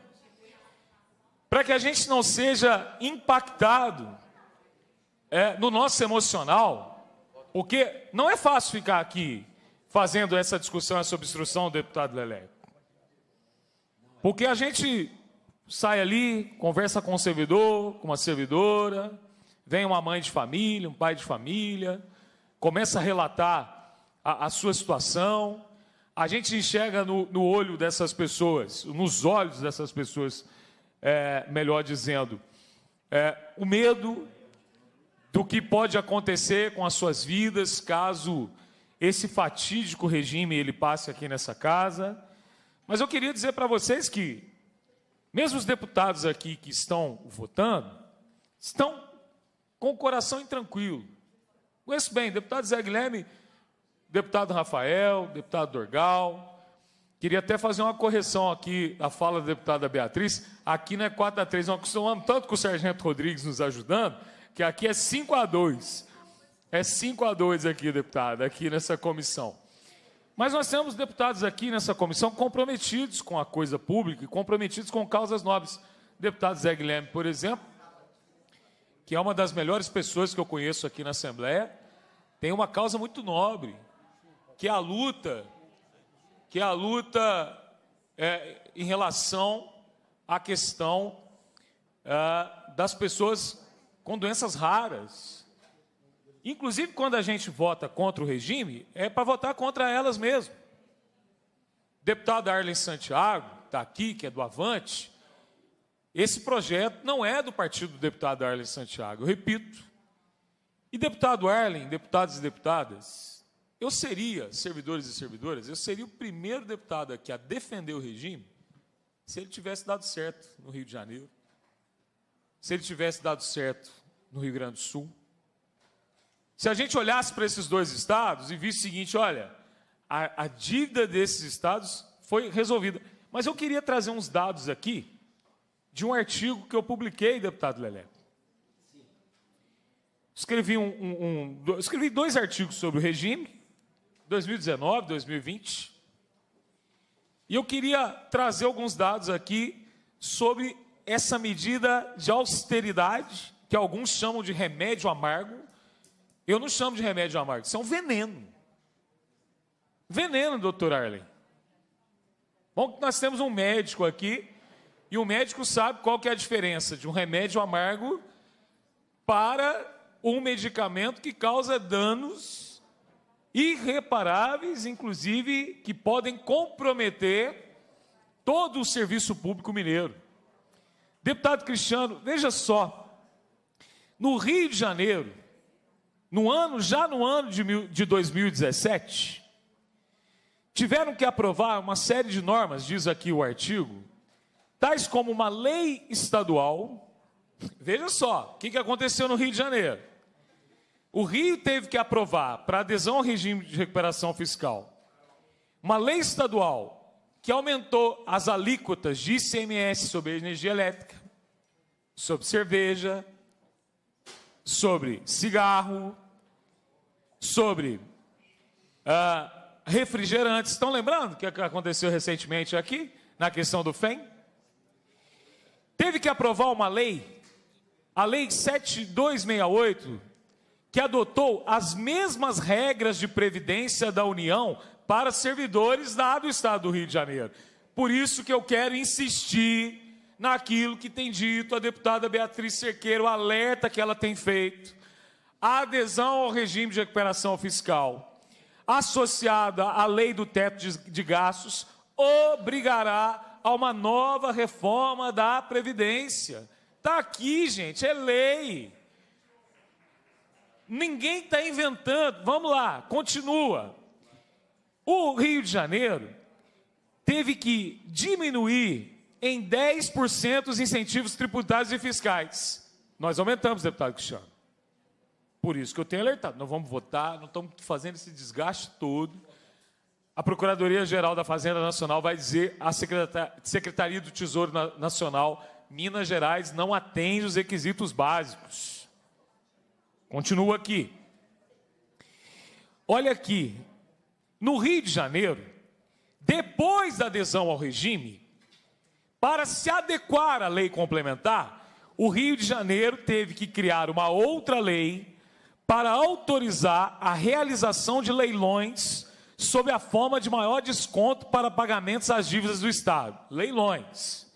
Para que a gente não seja impactado no nosso emocional, porque não é fácil ficar aqui fazendo essa discussão, essa obstrução, deputado Leleco. Porque a gente sai ali, conversa com um servidor, com uma servidora, vem uma mãe de família, um pai de família, começa a relatar a sua situação, a gente enxerga no olho dessas pessoas, nos olhos dessas pessoas, melhor dizendo, o medo do que pode acontecer com as suas vidas caso esse fatídico regime ele passe aqui nessa casa. Mas eu queria dizer para vocês que, mesmo os deputados aqui que estão votando, estão com o coração intranquilo. Conheço bem, deputado Zé Guilherme, deputado Rafael, deputado Dorgal. Queria até fazer uma correção aqui da fala da deputada Beatriz. Aqui não é 4-3, nós acostumamos tanto com o Sargento Rodrigues nos ajudando, que aqui é 5-2. É 5-2 aqui, deputado, aqui nessa comissão. Mas nós temos deputados aqui nessa comissão comprometidos com a coisa pública e comprometidos com causas nobres. Deputado Zé Guilherme, por exemplo, que é uma das melhores pessoas que eu conheço aqui na Assembleia, tem uma causa muito nobre, que é a luta em relação à questão das pessoas com doenças raras. Inclusive, quando a gente vota contra o regime, é para votar contra elas mesmo. O deputado Arlen Santiago, está aqui, que é do Avante, esse projeto não é do partido do deputado Arlen Santiago, eu repito. E deputado Arlen, deputados e deputadas, eu seria, servidores e servidoras, eu seria o primeiro deputado aqui a defender o regime se ele tivesse dado certo no Rio de Janeiro, se ele tivesse dado certo no Rio Grande do Sul. Se a gente olhasse para esses dois estados e visse o seguinte, olha, a dívida desses estados foi resolvida. Mas eu queria trazer uns dados aqui de um artigo que eu publiquei, deputado Leleco. Escrevi 2 artigos sobre o regime, 2019, 2020. E eu queria trazer alguns dados aqui sobre essa medida de austeridade, que alguns chamam de remédio amargo. Eu não chamo de remédio amargo, isso é um veneno. Veneno, doutor Arlen. Bom, que nós temos um médico aqui, e o médico sabe qual que é a diferença de um remédio amargo para um medicamento que causa danos irreparáveis, inclusive, que podem comprometer todo o serviço público mineiro. Deputado Cristiano, veja só, no Rio de Janeiro, já no ano de 2017, tiveram que aprovar uma série de normas, diz aqui o artigo, tais como uma lei estadual. Veja só, o que aconteceu no Rio de Janeiro. O Rio teve que aprovar, para adesão ao regime de recuperação fiscal, uma lei estadual que aumentou as alíquotas de ICMS sobre energia elétrica, sobre cerveja, sobre cigarro, sobre refrigerantes. Estão lembrando o que aconteceu recentemente aqui, na questão do FEM? Teve que aprovar uma lei, a Lei 7268, que adotou as mesmas regras de previdência da União para servidores do Estado do Rio de Janeiro. Por isso que eu quero insistir naquilo que tem dito a deputada Beatriz Cerqueira, o alerta que ela tem feito. A adesão ao regime de recuperação fiscal, associada à lei do teto de gastos, obrigará a uma nova reforma da Previdência. Está aqui, gente, é lei. Ninguém está inventando. Vamos lá, continua. O Rio de Janeiro teve que diminuir em 10% os incentivos tributários e fiscais. Nós aumentamos, deputado Cristiano. Por isso que eu tenho alertado. Nós vamos votar, não estamos fazendo esse desgaste todo. A Procuradoria-Geral da Fazenda Nacional vai dizer à Secretaria do Tesouro Nacional: Minas Gerais não atende os requisitos básicos. Continua aqui. Olha aqui. No Rio de Janeiro, depois da adesão ao regime, para se adequar à lei complementar, o Rio de Janeiro teve que criar uma outra lei para autorizar a realização de leilões sob a forma de maior desconto para pagamentos às dívidas do Estado. Leilões.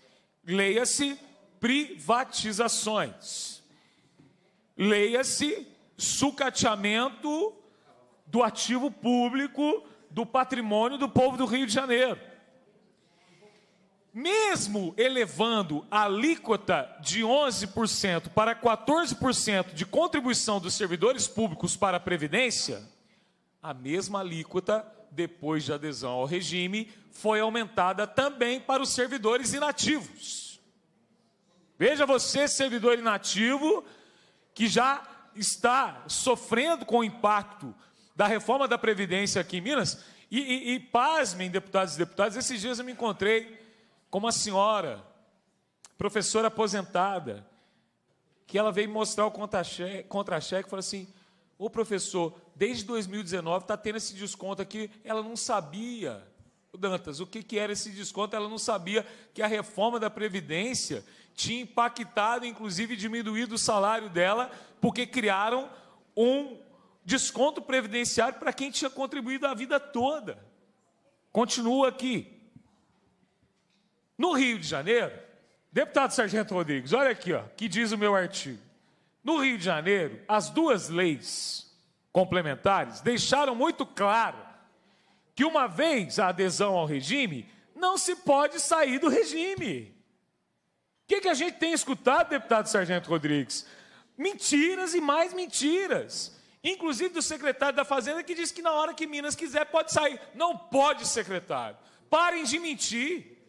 Leia-se privatizações. Leia-se sucateamento do ativo público, do patrimônio do povo do Rio de Janeiro. Mesmo elevando a alíquota de 11% para 14% de contribuição dos servidores públicos para a Previdência, a mesma alíquota, depois de adesão ao regime, foi aumentada também para os servidores inativos. Veja você, servidor inativo, que já está sofrendo com o impacto da reforma da Previdência aqui em Minas, e pasmem, deputados e deputadas, esses dias eu me encontrei com uma senhora, professora aposentada, que ela veio mostrar o contra-cheque e falou assim: ô professor, desde 2019 está tendo esse desconto aqui. Ela não sabia, Dantas, o que era esse desconto. Ela não sabia que a reforma da Previdência tinha impactado, inclusive diminuído o salário dela, porque criaram um desconto previdenciário para quem tinha contribuído a vida toda. Continua aqui. No Rio de Janeiro, deputado Sargento Rodrigues, olha aqui, ó, que diz o meu artigo. No Rio de Janeiro, as duas leis complementares deixaram muito claro que, uma vez a adesão ao regime, não se pode sair do regime. O que a gente tem escutado, deputado Sargento Rodrigues? Mentiras e mais mentiras. Inclusive do secretário da Fazenda, que diz que na hora que Minas quiser pode sair. Não pode, secretário. Parem de mentir.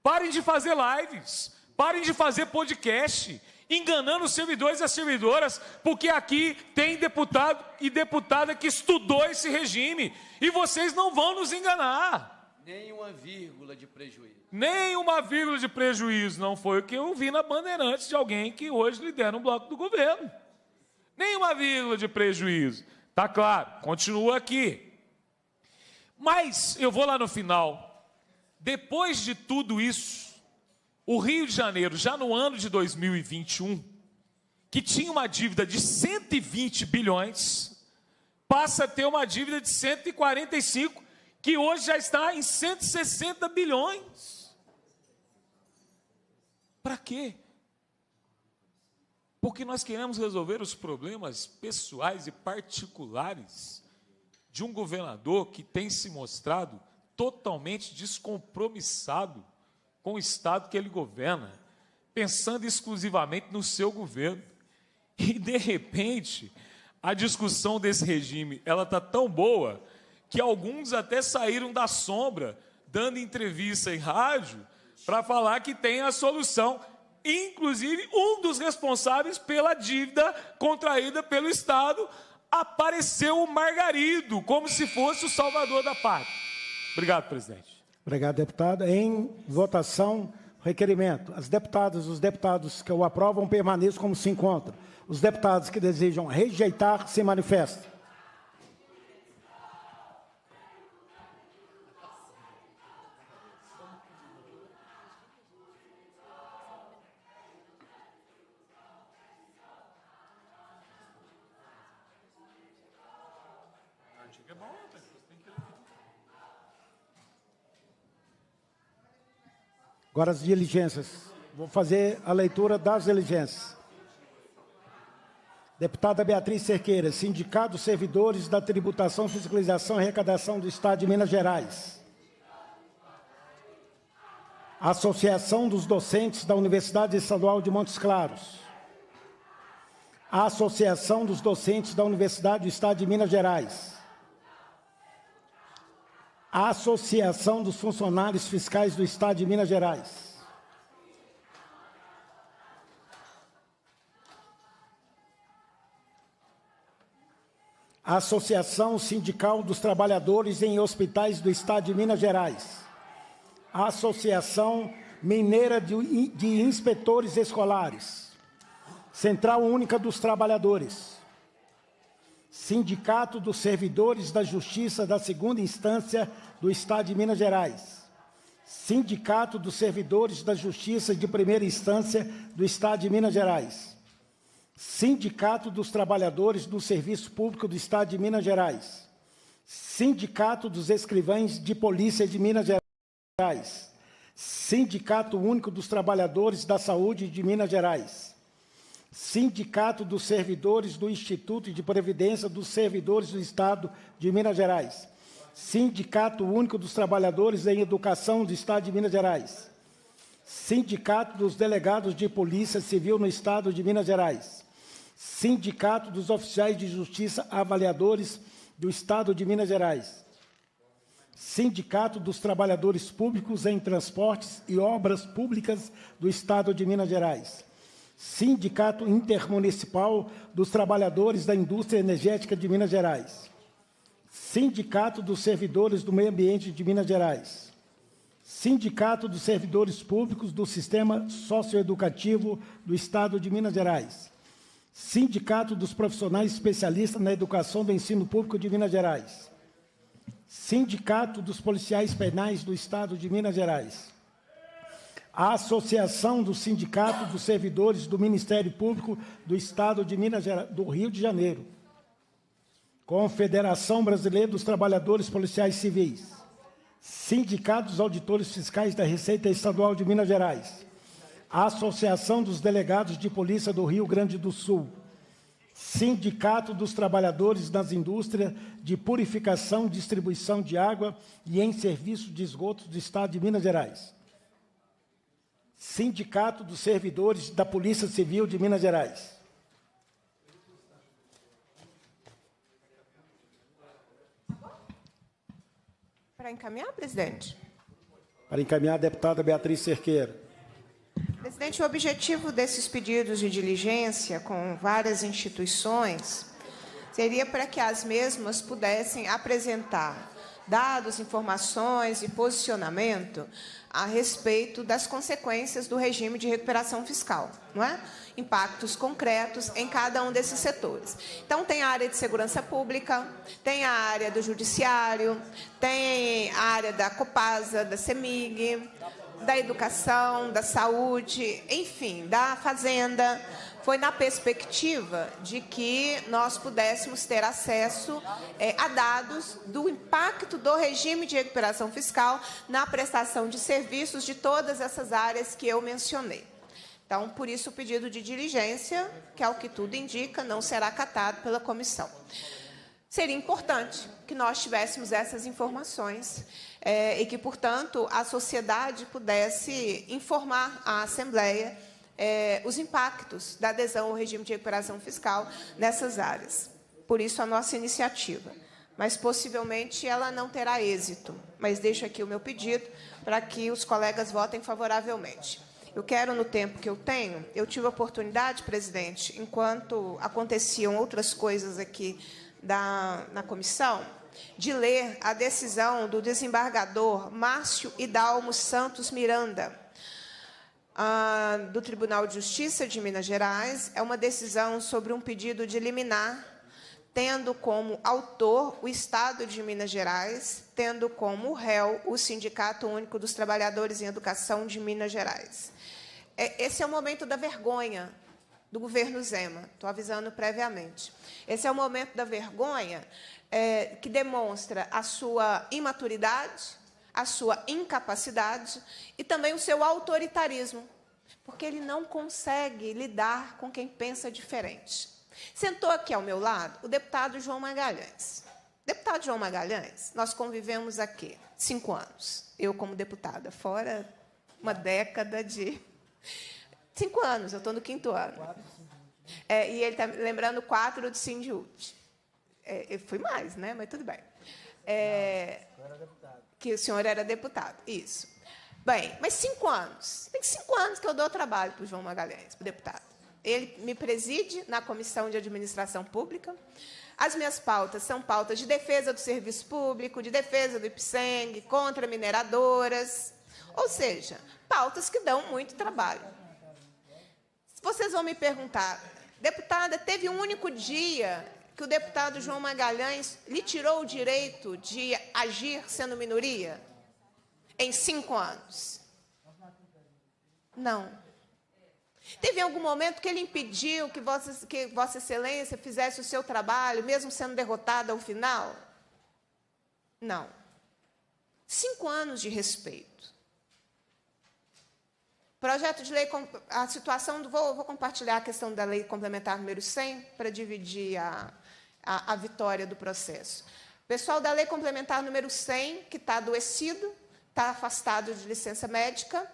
Parem de fazer lives. Parem de fazer podcast, enganando os servidores e as servidoras, porque aqui tem deputado e deputada que estudou esse regime, e vocês não vão nos enganar. Nem uma vírgula de prejuízo. Nem uma vírgula de prejuízo, não foi o que eu vi na Bandeirantes de alguém que hoje lidera um bloco do governo. Nem uma vírgula de prejuízo. Tá claro, continua aqui. Mas eu vou lá no final. Depois de tudo isso, o Rio de Janeiro, já no ano de 2021, que tinha uma dívida de 120 bilhões, passa a ter uma dívida de 145, que hoje já está em 160 bilhões. Para quê? Porque nós queremos resolver os problemas pessoais e particulares de um governador que tem se mostrado totalmente descompromissado com o Estado que ele governa, pensando exclusivamente no seu governo. E, de repente, a discussão desse regime ela está tão boa que alguns até saíram da sombra, dando entrevista em rádio, para falar que tem a solução. Inclusive, um dos responsáveis pela dívida contraída pelo Estado apareceu o Margarido, como se fosse o salvador da pátria. Obrigado, presidente. Obrigado, deputado. Em votação, requerimento. As deputadas e os deputados que o aprovam permaneçam como se encontram. Os deputados que desejam rejeitar se manifestem. Agora as diligências. Vou fazer a leitura das diligências. Deputada Beatriz Cerqueira, Sindicato dos Servidores da Tributação, Fiscalização e Arrecadação do Estado de Minas Gerais. Associação dos Docentes da Universidade Estadual de Montes Claros. A Associação dos Docentes da Universidade do Estado de Minas Gerais. A Associação dos Funcionários Fiscais do Estado de Minas Gerais. A Associação Sindical dos Trabalhadores em Hospitais do Estado de Minas Gerais. A Associação Mineira de Inspetores Escolares. Central Única dos Trabalhadores. Sindicato dos Servidores da Justiça da Segunda Instância do Estado de Minas Gerais. Sindicato dos Servidores da Justiça de Primeira Instância do Estado de Minas Gerais. Sindicato dos Trabalhadores do Serviço Público do Estado de Minas Gerais. Sindicato dos Escrivães de Polícia de Minas Gerais. Sindicato Único dos Trabalhadores da Saúde de Minas Gerais. Sindicato dos Servidores do Instituto de Previdência dos Servidores do Estado de Minas Gerais. Sindicato Único dos Trabalhadores em Educação do Estado de Minas Gerais. Sindicato dos Delegados de Polícia Civil no Estado de Minas Gerais. Sindicato dos Oficiais de Justiça Avaliadores do Estado de Minas Gerais. Sindicato dos Trabalhadores Públicos em Transportes e Obras Públicas do Estado de Minas Gerais. Sindicato Intermunicipal dos Trabalhadores da Indústria Energética de Minas Gerais. Sindicato dos Servidores do Meio Ambiente de Minas Gerais. Sindicato dos Servidores Públicos do Sistema Socioeducativo do Estado de Minas Gerais. Sindicato dos Profissionais Especialistas na Educação do Ensino Público de Minas Gerais. Sindicato dos Policiais Penais do Estado de Minas Gerais. A Associação do Sindicato dos Servidores do Ministério Público do Estado de Minas Gerais, do Rio de Janeiro. Confederação Brasileira dos Trabalhadores Policiais Civis. Sindicato dos Auditores Fiscais da Receita Estadual de Minas Gerais. A Associação dos Delegados de Polícia do Rio Grande do Sul. Sindicato dos Trabalhadores das Indústrias de Purificação e Distribuição de Água e em Serviço de Esgotos do Estado de Minas Gerais. Sindicato dos Servidores da Polícia Civil de Minas Gerais. Para encaminhar, presidente? Para encaminhar, a deputada Beatriz Cerqueira. Presidente, o objetivo desses pedidos de diligência com várias instituições seria para que as mesmas pudessem apresentar dados, informações e posicionamento a respeito das consequências do regime de recuperação fiscal, não é? Impactos concretos em cada um desses setores. Então, tem a área de segurança pública, tem a área do judiciário, tem a área da Copasa, da CEMIG, da educação, da saúde, enfim, da fazenda. Foi na perspectiva de que nós pudéssemos ter acesso a dados do impacto do regime de recuperação fiscal na prestação de serviços de todas essas áreas que eu mencionei. Então, por isso, o pedido de diligência, que é o que tudo indica, não será acatado pela comissão. Seria importante que nós tivéssemos essas informações e que, portanto, a sociedade pudesse informar a Assembleia os impactos da adesão ao regime de recuperação fiscal nessas áreas. Por isso, a nossa iniciativa. Mas, possivelmente, ela não terá êxito. Mas deixo aqui o meu pedido para que os colegas votem favoravelmente. Eu quero, no tempo que eu tenho, eu tive a oportunidade, presidente, enquanto aconteciam outras coisas aqui na comissão, de ler a decisão do desembargador Márcio Hidalgo Santos Miranda, do Tribunal de Justiça de Minas Gerais. É uma decisão sobre um pedido de liminar, tendo como autor o Estado de Minas Gerais, tendo como réu o Sindicato Único dos Trabalhadores em Educação de Minas Gerais. Esse é o momento da vergonha do governo Zema, estou avisando previamente. Esse é o momento da vergonha que demonstra a sua imaturidade, a sua incapacidade e também o seu autoritarismo, porque ele não consegue lidar com quem pensa diferente. Sentou aqui ao meu lado o deputado João Magalhães. Deputado João Magalhães, nós convivemos aqui 5 anos, eu como deputada, fora Uma década de... 5 anos, eu estou no 5º ano. E ele está lembrando 4 de Sindiúti. Eu fui mais, né? Mas tudo bem. Que o senhor era deputado. Isso. Bem, mas 5 anos. Tem 5 anos que eu dou trabalho para o João Magalhães, para o deputado. Ele me preside na Comissão de Administração Pública. As minhas pautas são pautas de defesa do serviço público, de defesa do IPSENG, contra mineradoras. Ou seja, pautas que dão muito trabalho. Vocês vão me perguntar, deputada, teve um único dia que o deputado João Magalhães lhe tirou o direito de agir sendo minoria? Em 5 anos? Não. Teve algum momento que ele impediu que Vossa Excelência fizesse o seu trabalho, mesmo sendo derrotada ao final? Não. 5 anos de respeito. Projeto de lei, a situação, vou compartilhar a questão da lei complementar número 100 para dividir a vitória do processo. Pessoal da lei complementar número 100, que está adoecido, está afastado de licença médica,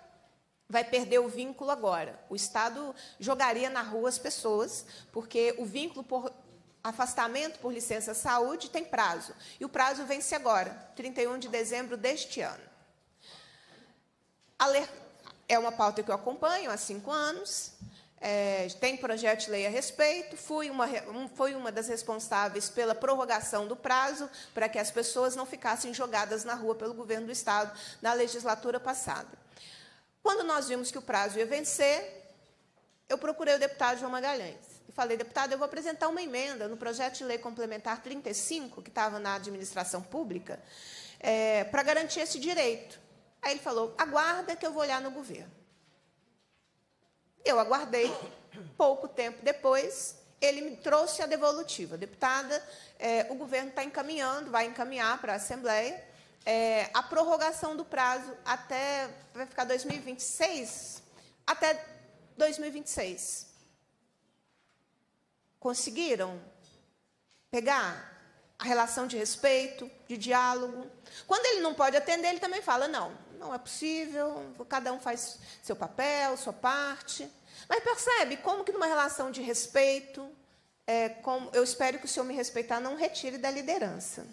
vai perder o vínculo agora. O Estado jogaria na rua as pessoas, porque o vínculo por afastamento por licença saúde tem prazo. E o prazo vence agora, 31 de dezembro deste ano. É uma pauta que eu acompanho há 5 anos, tem projeto de lei a respeito, fui uma das responsáveis pela prorrogação do prazo para que as pessoas não ficassem jogadas na rua pelo governo do Estado na legislatura passada. Quando nós vimos que o prazo ia vencer, eu procurei o deputado João Magalhães e falei, deputado, eu vou apresentar uma emenda no projeto de lei complementar 35, que estava na administração pública, para garantir esse direito. Aí ele falou, aguarda que eu vou olhar no governo. Eu aguardei, pouco tempo depois, ele me trouxe a devolutiva. Deputada, o governo está encaminhando, vai encaminhar para a Assembleia, a prorrogação do prazo vai ficar 2026, até 2026. Conseguiram pegar a relação de respeito, de diálogo? Quando ele não pode atender, ele também fala, não é possível, cada um faz seu papel, sua parte. Mas percebe como que numa relação de respeito, eu espero que o senhor me respeitar não retire da liderança.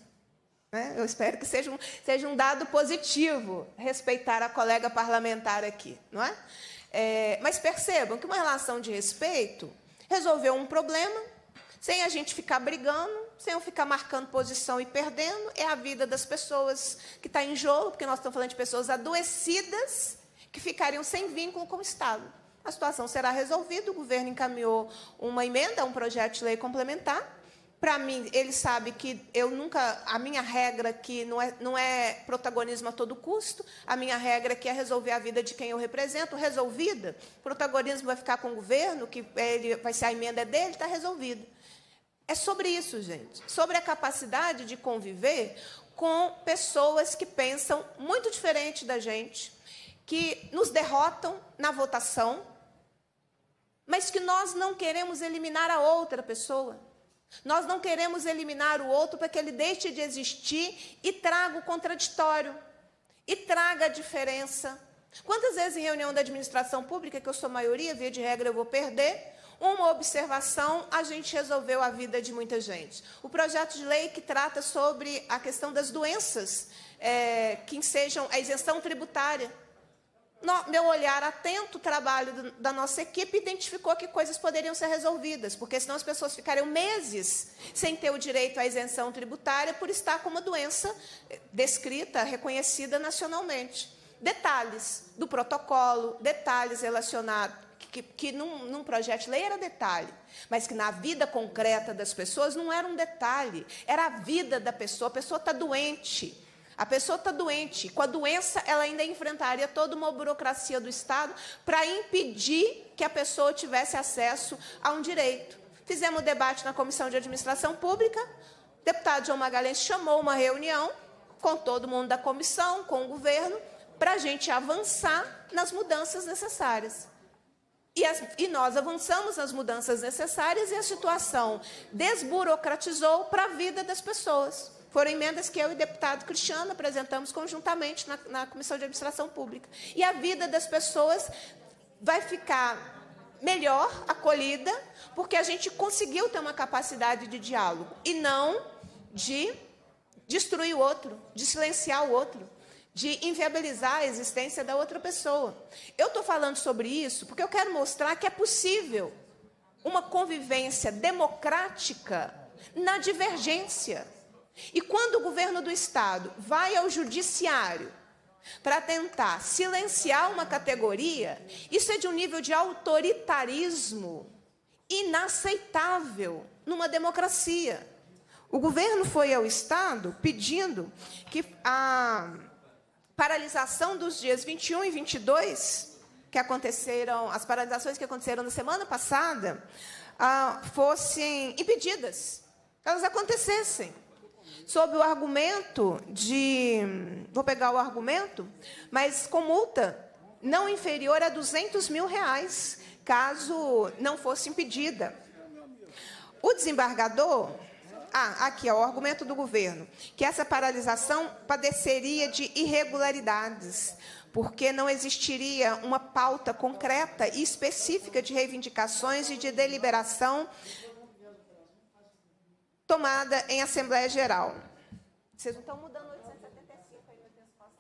Né? Eu espero que seja um dado positivo respeitar a colega parlamentar aqui. Não é? Mas percebam que uma relação de respeito resolveu um problema, sem a gente ficar brigando, sem eu ficar marcando posição e perdendo, é a vida das pessoas que está em jogo, porque nós estamos falando de pessoas adoecidas que ficariam sem vínculo com o Estado. A situação será resolvida, o governo encaminhou uma emenda, um projeto de lei complementar. Para mim, ele sabe que a minha regra aqui não é protagonismo a todo custo, a minha regra aqui é resolver a vida de quem eu represento, resolvida, o protagonismo vai ficar com o governo, que vai ser a emenda dele, está resolvido. É sobre isso, gente, sobre a capacidade de conviver com pessoas que pensam muito diferente da gente, que nos derrotam na votação, mas que nós não queremos eliminar a outra pessoa. Nós não queremos eliminar o outro para que ele deixe de existir e traga o contraditório, e traga a diferença. Quantas vezes em reunião da administração pública, que eu sou maioria, via de regra eu vou perder, uma observação, a gente resolveu a vida de muita gente. O projeto de lei que trata sobre a questão das doenças que ensejam a isenção tributária. Meu olhar atento, o trabalho da nossa equipe, identificou que coisas poderiam ser resolvidas, porque senão as pessoas ficariam meses sem ter o direito à isenção tributária por estar com uma doença descrita, reconhecida nacionalmente. Detalhes do protocolo, detalhes relacionados, que num projeto de lei era detalhe, mas que na vida concreta das pessoas não era um detalhe, era a vida da pessoa. A pessoa está doente. A pessoa está doente. Com a doença, ela ainda enfrentaria toda uma burocracia do Estado para impedir que a pessoa tivesse acesso a um direito. Fizemos o debate na Comissão de Administração Pública, o deputado João Magalhães chamou uma reunião com todo mundo da comissão, com o governo, para a gente avançar nas mudanças necessárias. E nós avançamos nas mudanças necessárias e a situação desburocratizou para a vida das pessoas. Foram emendas que eu e o deputado Cristiano apresentamos conjuntamente na Comissão de Administração Pública. E a vida das pessoas vai ficar melhor acolhida, porque a gente conseguiu ter uma capacidade de diálogo, e não de destruir o outro, de silenciar o outro, de inviabilizar a existência da outra pessoa. Eu estou falando sobre isso porque eu quero mostrar que é possível uma convivência democrática na divergência. E quando o governo do Estado vai ao judiciário para tentar silenciar uma categoria, isso é de um nível de autoritarismo inaceitável numa democracia. O governo foi ao Estado pedindo que a paralisação dos dias 21 e 22, que aconteceram, as paralisações que aconteceram na semana passada, fossem impedidas, que elas acontecessem, sob o argumento de, vou pegar o argumento, mas com multa não inferior a R$200 mil, caso não fosse impedida. O desembargador, aqui é o argumento do governo, que essa paralisação padeceria de irregularidades, porque não existiria uma pauta concreta e específica de reivindicações e de deliberação tomada em Assembleia Geral. Vocês não estão mudando 875 aí na resposta,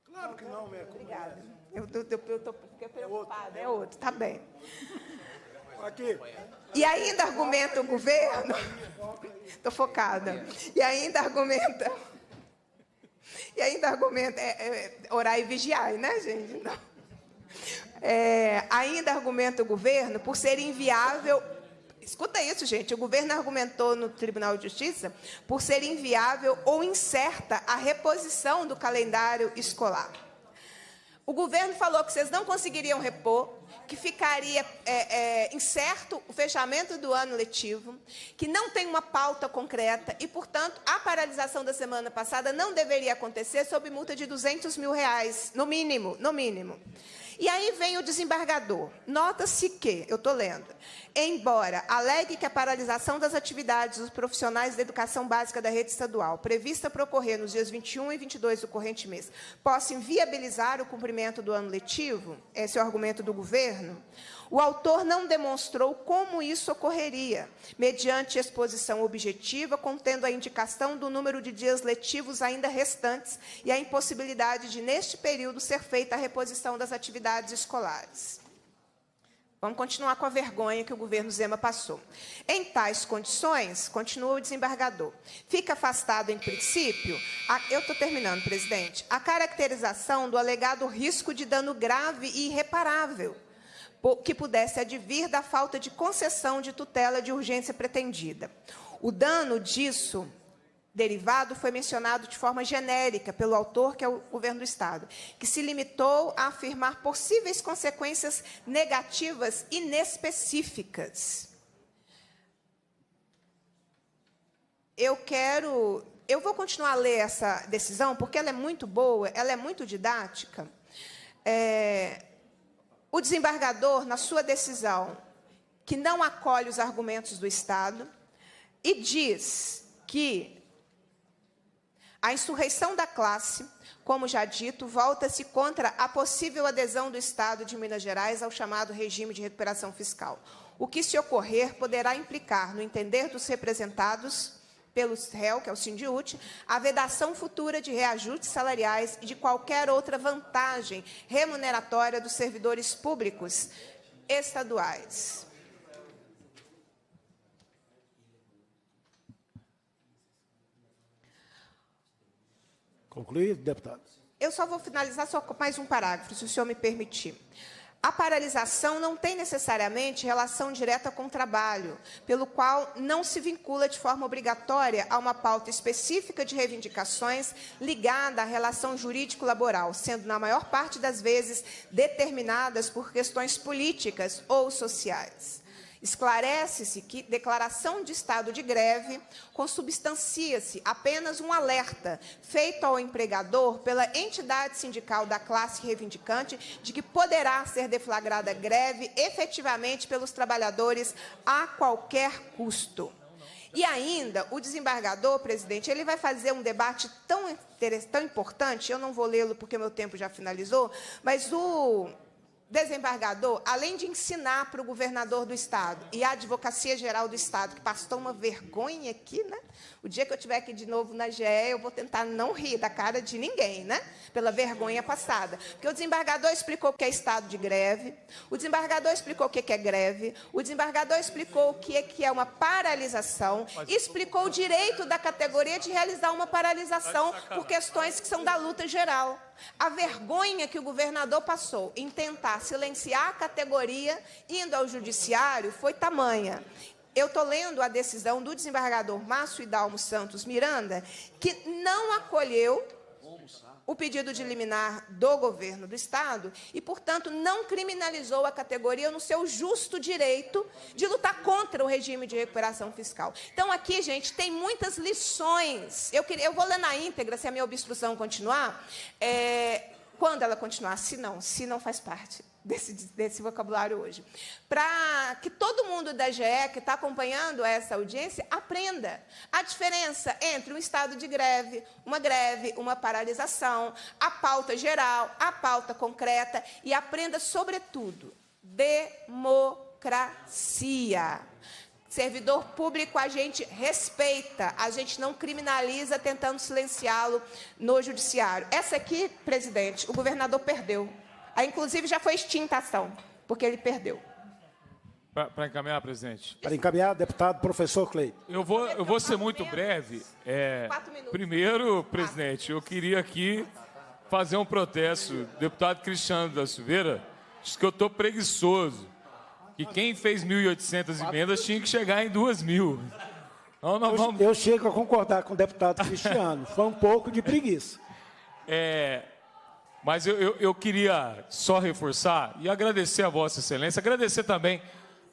não? Claro que não, Meco. Obrigada. Eu fiquei preocupada. É outro, tá bem. Aqui. E ainda argumenta o governo... Estou focada. E ainda argumenta... orar e vigiar, né, gente? Não. Ainda argumenta o governo por ser inviável... Escuta isso, gente. O governo argumentou no Tribunal de Justiça por ser inviável ou incerta a reposição do calendário escolar. O governo falou que vocês não conseguiriam repor, que ficaria incerto o fechamento do ano letivo, que não tem uma pauta concreta e, portanto, a paralisação da semana passada não deveria acontecer sob multa de R$200 mil, no mínimo, no mínimo. E aí vem o desembargador. Nota-se que, eu estou lendo, embora alegue que a paralisação das atividades dos profissionais da educação básica da rede estadual, prevista para ocorrer nos dias 21 e 22 do corrente mês, possa inviabilizar o cumprimento do ano letivo, esse é o argumento do governo, o autor não demonstrou como isso ocorreria, mediante exposição objetiva, contendo a indicação do número de dias letivos ainda restantes e a impossibilidade de, neste período, ser feita a reposição das atividades escolares. Vamos continuar com a vergonha que o governo Zema passou. Em tais condições, continua o desembargador, fica afastado, em princípio, eu estou terminando, presidente, a caracterização do alegado risco de dano grave e irreparável, que pudesse advir da falta de concessão de tutela de urgência pretendida. O dano disso derivado foi mencionado de forma genérica pelo autor, que é o governo do Estado, que se limitou a afirmar possíveis consequências negativas inespecíficas. Eu vou continuar a ler essa decisão, porque ela é muito boa, ela é muito didática. O desembargador, na sua decisão, que não acolhe os argumentos do Estado e diz que a insurreição da classe, como já dito, volta-se contra a possível adesão do Estado de Minas Gerais ao chamado regime de recuperação fiscal. O que, se ocorrer, poderá implicar, no entender dos representados pelo réu, que é o Sindiúti, a vedação futura de reajustes salariais e de qualquer outra vantagem remuneratória dos servidores públicos estaduais. Concluído, deputado? Eu só vou finalizar só com mais um parágrafo, se o senhor me permitir. A paralisação não tem necessariamente relação direta com o trabalho, pelo qual não se vincula de forma obrigatória a uma pauta específica de reivindicações ligada à relação jurídico-laboral, sendo, na maior parte das vezes, determinadas por questões políticas ou sociais. Esclarece-se que declaração de estado de greve consubstancia-se apenas um alerta feito ao empregador pela entidade sindical da classe reivindicante de que poderá ser deflagrada greve efetivamente pelos trabalhadores a qualquer custo. E ainda, o desembargador, presidente, ele vai fazer um debate tão importante, eu não vou lê-lo porque meu tempo já finalizou, mas o desembargador, além de ensinar para o governador do Estado e a Advocacia Geral do Estado, que passou uma vergonha aqui, né? O dia que eu estiver aqui de novo na GE, eu vou tentar não rir da cara de ninguém, né? Pela vergonha passada. Porque o desembargador explicou o que é estado de greve, o desembargador explicou o que é greve, o desembargador explicou o que é uma paralisação, explicou o direito da categoria de realizar uma paralisação por questões que são da luta geral. A vergonha que o governador passou em tentar silenciar a categoria indo ao judiciário foi tamanha. Eu estou lendo a decisão do desembargador Márcio Hidalgo Santos Miranda, que não acolheu o pedido de liminar do governo do Estado e, portanto, não criminalizou a categoria no seu justo direito de lutar contra o regime de recuperação fiscal. Então, aqui, gente, tem muitas lições. Eu vou ler na íntegra, se a minha obstrução continuar, quando ela continuar, se não faz parte desse vocabulário hoje, para que todo mundo da GE que está acompanhando essa audiência aprenda a diferença entre um estado de greve, uma paralisação, a pauta geral, a pauta concreta e aprenda, sobretudo, democracia. Servidor público a gente respeita, a gente não criminaliza tentando silenciá-lo no judiciário. Essa aqui, presidente, o governador perdeu. Inclusive, já foi extinta a ação, porque ele perdeu. Para encaminhar, presidente. Para encaminhar, deputado professor Cleito. Eu vou ser muito breve. 4 minutos. Primeiro, presidente, eu queria aqui fazer um protesto. O deputado Cristiano da Silveira disse que eu estou preguiçoso. Que quem fez 1.800 emendas tinha que chegar em 2.000. Então, vamos... Eu chego a concordar com o deputado Cristiano. Foi um pouco de preguiça. Mas eu queria só reforçar e agradecer a Vossa Excelência, agradecer também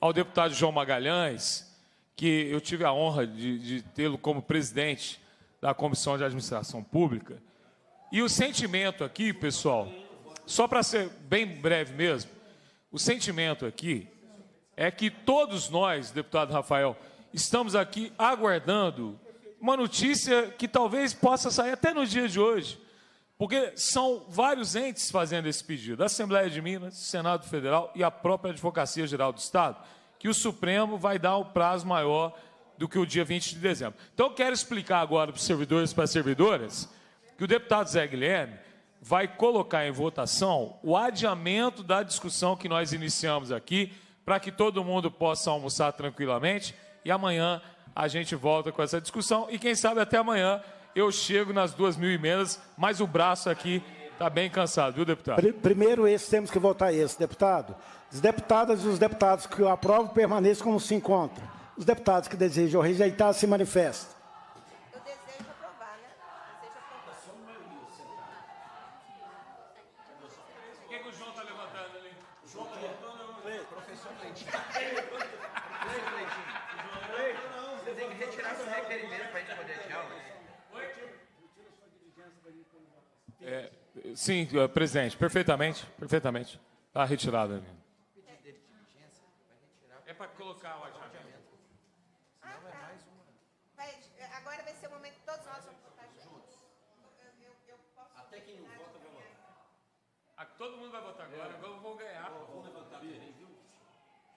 ao deputado João Magalhães, que eu tive a honra de tê-lo como presidente da Comissão de Administração Pública. E o sentimento aqui, pessoal, só para ser bem breve mesmo, o sentimento aqui é que todos nós, deputado Rafael, estamos aqui aguardando uma notícia que talvez possa sair até no dia de hoje, porque são vários entes fazendo esse pedido, a Assembleia de Minas, o Senado Federal e a própria Advocacia Geral do Estado, que o Supremo vai dar um prazo maior do que o dia 20 de dezembro. Então, eu quero explicar agora para os servidores e para as servidoras que o deputado Zé Guilherme vai colocar em votação o adiamento da discussão que nós iniciamos aqui, para que todo mundo possa almoçar tranquilamente, e amanhã a gente volta com essa discussão, e quem sabe até amanhã eu chego nas 2.000 emendas, mas o braço aqui está bem cansado, viu, deputado? Primeiro, temos que votar esse, deputado. As deputadas e os deputados que aprovam permaneçam como se encontram. Os deputados que desejam rejeitar se manifestam. Eu desejo aprovar, né? O que o João está levantando ali? O João está levantando, professor Cleitinho. Você tem que retirar seu requerimento para a gente poder adiar. Sim, presidente, perfeitamente. Está retirado ali. É para colocar o adiamento. Agora vai ser o momento que todos nós vamos votar juntos. Até quem não vota vai votar. Todo mundo vai votar agora, eu vou ganhar. Vamos levantar também, viu?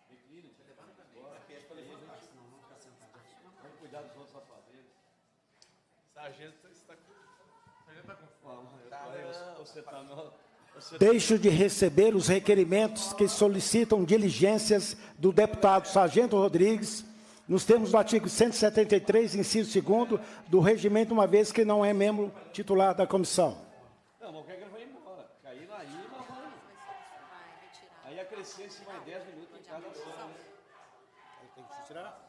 Declina, você levanta também. Pede para levantar, senão não ficar sentado. Vamos cuidar dos outros afazeres. Sargento está com fome. Você está no... Deixo de receber os requerimentos que solicitam diligências do deputado Sargento Rodrigues, nos termos do artigo 173, inciso 2º, do regimento, uma vez que não é membro titular da comissão. Não, mas o que ele vai embora? Cair lá aí, mas vai. Aí acrescente mais 10 minutos em cada ação, né? Aí tem que tirar?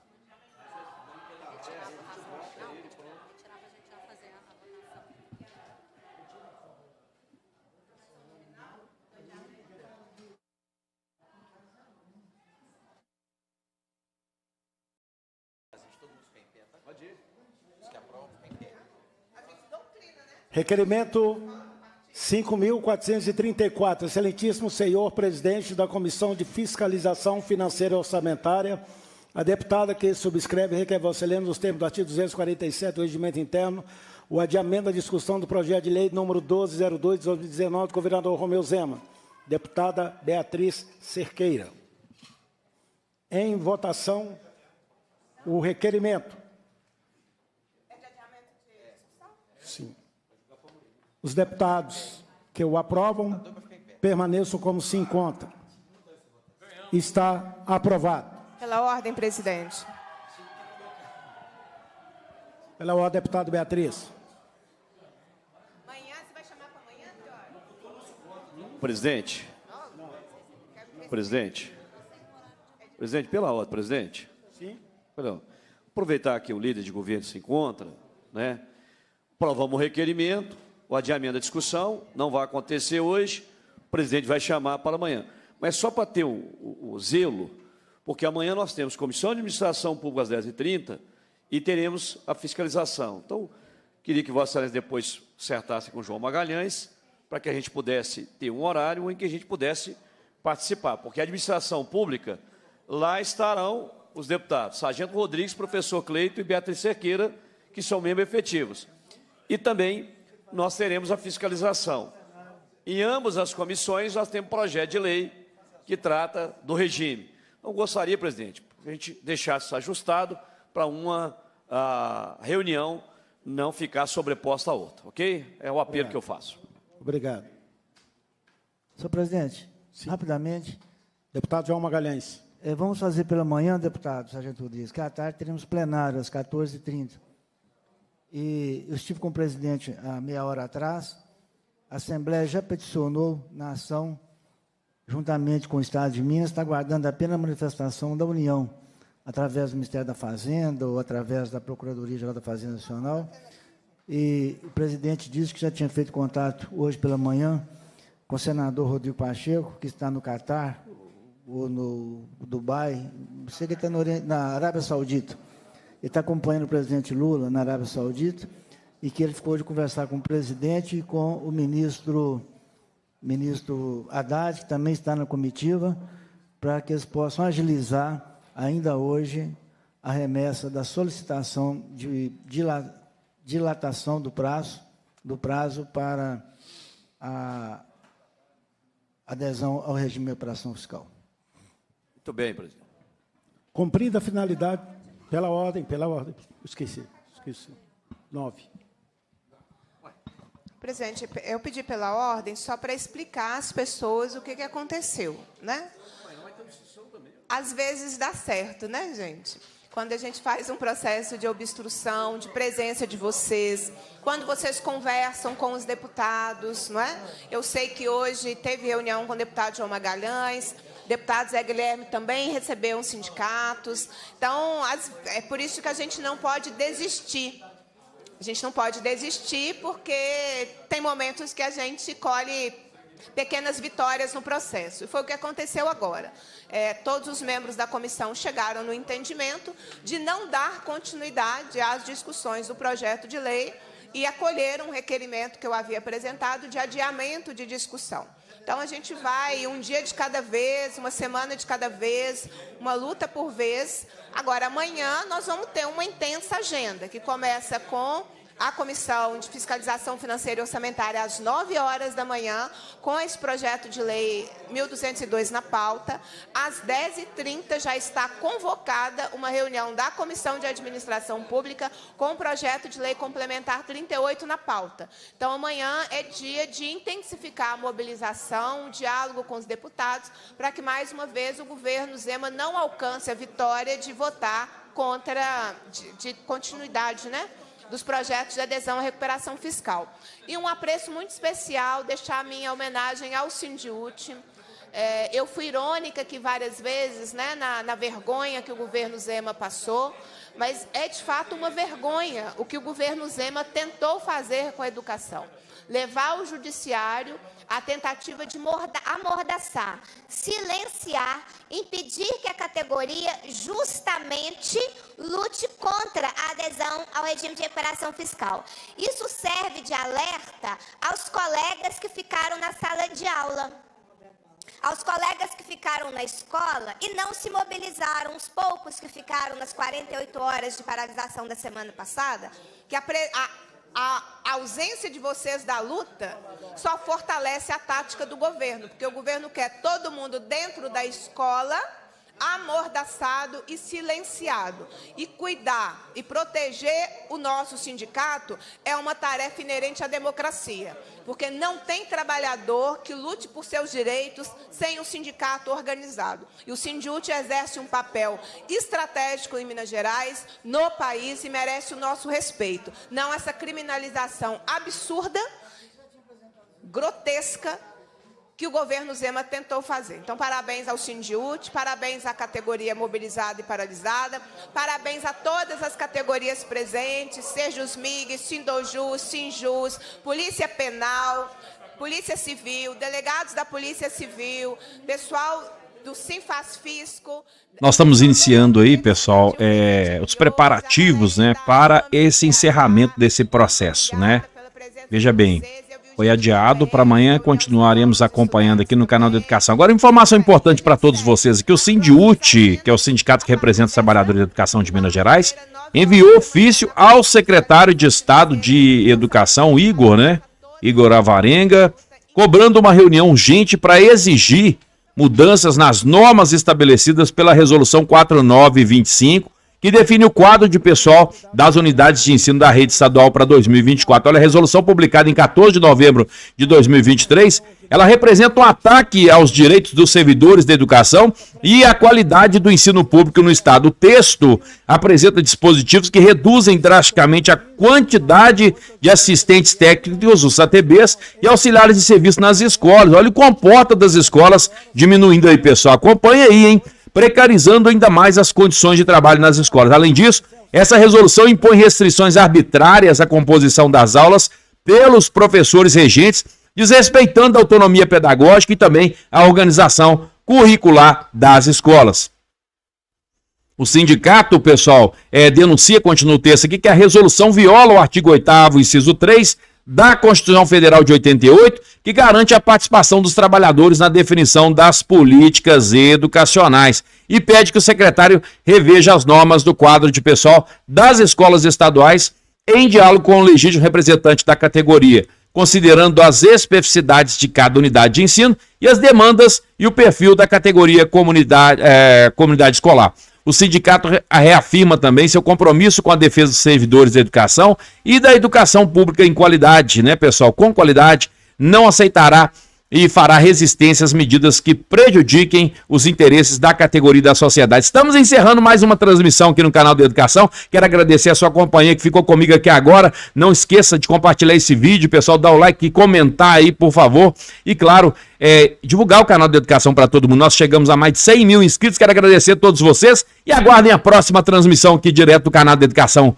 Pode ir. Os que aprovam, quem quer. Requerimento 5.434. Excelentíssimo senhor presidente da Comissão de Fiscalização Financeira e Orçamentária, A deputada que subscreve requer Vossa Excelência, nos termos do artigo 247 do Regimento Interno, o adiamento da discussão do projeto de lei número 1202 de 2019 do governador Romeu Zema. Deputada Beatriz Cerqueira. Em votação, o requerimento. Sim. Os deputados que o aprovam permaneçam como se encontram. Está aprovado. Pela ordem, presidente. Pela ordem, deputado Beatriz. Amanhã, você vai chamar para amanhã, senhora? Presidente, pela ordem, presidente. Sim. Perdão. Aproveitar que o líder de governo se encontra, né? Aprovamos o requerimento, o adiamento da discussão, não vai acontecer hoje, o presidente vai chamar para amanhã. Mas só para ter o zelo, porque amanhã nós temos Comissão de Administração Pública às 10h30 e teremos a fiscalização. Então, queria que Vossa Excelência depois acertasse com o João Magalhães, para que a gente pudesse ter um horário em que a gente pudesse participar, porque a administração pública, lá estarão os deputados Sargento Rodrigues, professor Cleito e Beatriz Cerqueira, que são membros efetivos. E também nós teremos a fiscalização. Em ambas as comissões, nós temos projeto de lei que trata do regime. Então, gostaria, presidente, que a gente deixasse isso ajustado para uma reunião não ficar sobreposta à outra, ok? É o apelo que eu faço. Obrigado. Senhor presidente, Sim. rapidamente. Deputado João Magalhães. Vamos fazer pela manhã, deputado Sargento Rodrigues, que à tarde teremos plenário, às 14h30. E eu estive com o presidente há meia hora atrás. A Assembleia já peticionou na ação, juntamente com o Estado de Minas, está aguardando apenas a manifestação da União, através do Ministério da Fazenda ou através da Procuradoria-Geral da Fazenda Nacional. E o presidente disse que já tinha feito contato hoje pela manhã com o senador Rodrigo Pacheco, que está no Catar, ou no Dubai, sei que está na Arábia Saudita. Ele está acompanhando o presidente Lula na Arábia Saudita e que ele ficou de conversar com o presidente e com o ministro Haddad, que também está na comitiva, para que eles possam agilizar ainda hoje a remessa da solicitação de dilatação do prazo para a adesão ao regime de operação fiscal. Muito bem, presidente. Cumprida a finalidade, pela ordem. Esqueci. 9. Presidente, eu pedi pela ordem só para explicar às pessoas o que aconteceu, né? Às vezes dá certo, né, gente? Quando a gente faz um processo de obstrução, de presença de vocês, quando vocês conversam com os deputados, não é? Eu sei que hoje teve reunião com o deputado João Magalhães, o deputado Zé Guilherme também recebeu uns sindicatos. Então, é por isso que a gente não pode desistir. A gente não pode desistir porque tem momentos que a gente colhe pequenas vitórias no processo. E foi o que aconteceu agora. Todos os membros da comissão chegaram no entendimento de não dar continuidade às discussões do projeto de lei e acolheram um requerimento que eu havia apresentado de adiamento de discussão. Então, a gente vai um dia de cada vez, uma semana de cada vez, uma luta por vez. Agora, amanhã, nós vamos ter uma intensa agenda, que começa com a Comissão de Fiscalização Financeira e Orçamentária às 9 horas da manhã, com esse projeto de lei 1202 na pauta. Às 10h30 já está convocada uma reunião da Comissão de Administração Pública com o projeto de lei complementar 38 na pauta. Então, amanhã é dia de intensificar a mobilização, o diálogo com os deputados, para que, mais uma vez, o governo Zema não alcance a vitória de votar contra, de continuidade, né, dos projetos de adesão à recuperação fiscal. E um apreço muito especial, deixar a minha homenagem ao Sindiúti. Eu fui irônica aqui várias vezes, né, na vergonha que o governo Zema passou, mas é de fato uma vergonha o que o governo Zema tentou fazer com a educação. Levar ao judiciário a tentativa de amordaçar, silenciar, impedir que a categoria justamente lute contra a adesão ao regime de recuperação fiscal. Isso serve de alerta aos colegas que ficaram na sala de aula, aos colegas que ficaram na escola e não se mobilizaram, os poucos que ficaram nas 48 horas de paralisação da semana passada, que a ausência de vocês da luta só fortalece a tática do governo, porque o governo quer todo mundo dentro da escola, amordaçado e silenciado. E cuidar e proteger o nosso sindicato é uma tarefa inerente à democracia, porque não tem trabalhador que lute por seus direitos sem um sindicato organizado. E o Sindiúti exerce um papel estratégico em Minas Gerais, no país, e merece o nosso respeito. Não essa criminalização absurda, grotesca, que o governo Zema tentou fazer. Então, parabéns ao Sindiúti, parabéns à categoria mobilizada e paralisada, parabéns a todas as categorias presentes, Sejusmig, Sindojus, Sinjus, Polícia Penal, Polícia Civil, delegados da Polícia Civil, pessoal do Sinfasfisco. Nós estamos iniciando aí, pessoal, os preparativos, né, para esse encerramento desse processo, né? Veja bem, foi adiado para amanhã, continuaremos acompanhando aqui no canal da Educação. Agora, informação importante para todos vocês, que o Sindiúti, que é o sindicato que representa os trabalhadores da educação de Minas Gerais, enviou ofício ao secretário de Estado de Educação, Igor Avarenga, cobrando uma reunião urgente para exigir mudanças nas normas estabelecidas pela Resolução 4925, que define o quadro de pessoal das unidades de ensino da rede estadual para 2024. Olha, a resolução publicada em 14 de novembro de 2023, ela representa um ataque aos direitos dos servidores da educação e à qualidade do ensino público no estado. O texto apresenta dispositivos que reduzem drasticamente a quantidade de assistentes técnicos, os ATBs, e auxiliares de serviço nas escolas. Olha o comporta das escolas diminuindo aí, pessoal. Acompanha aí, hein? Precarizando ainda mais as condições de trabalho nas escolas. Além disso, essa resolução impõe restrições arbitrárias à composição das aulas pelos professores regentes, desrespeitando a autonomia pedagógica e também a organização curricular das escolas. O sindicato, pessoal, denuncia, continua o texto aqui, que a resolução viola o artigo 8º, inciso 3, da Constituição Federal de 88, que garante a participação dos trabalhadores na definição das políticas educacionais, e pede que o secretário reveja as normas do quadro de pessoal das escolas estaduais em diálogo com o legítimo representante da categoria, considerando as especificidades de cada unidade de ensino e as demandas e o perfil da categoria comunidade escolar. O sindicato reafirma também seu compromisso com a defesa dos servidores da educação e da educação pública em qualidade, né, pessoal? Com qualidade, não aceitará e fará resistência às medidas que prejudiquem os interesses da categoria da sociedade. Estamos encerrando mais uma transmissão aqui no canal da Educação. Quero agradecer a sua companhia que ficou comigo aqui agora. Não esqueça de compartilhar esse vídeo, pessoal, dar o like e comentar aí, por favor. E claro, divulgar o canal da Educação para todo mundo. Nós chegamos a mais de 100 mil inscritos. Quero agradecer a todos vocês e aguardem a próxima transmissão aqui direto do canal da Educação.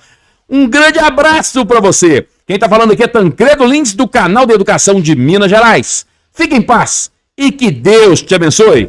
Um grande abraço para você. Quem está falando aqui é Tancredo Lins, do canal da Educação de Minas Gerais. Fique em paz e que Deus te abençoe.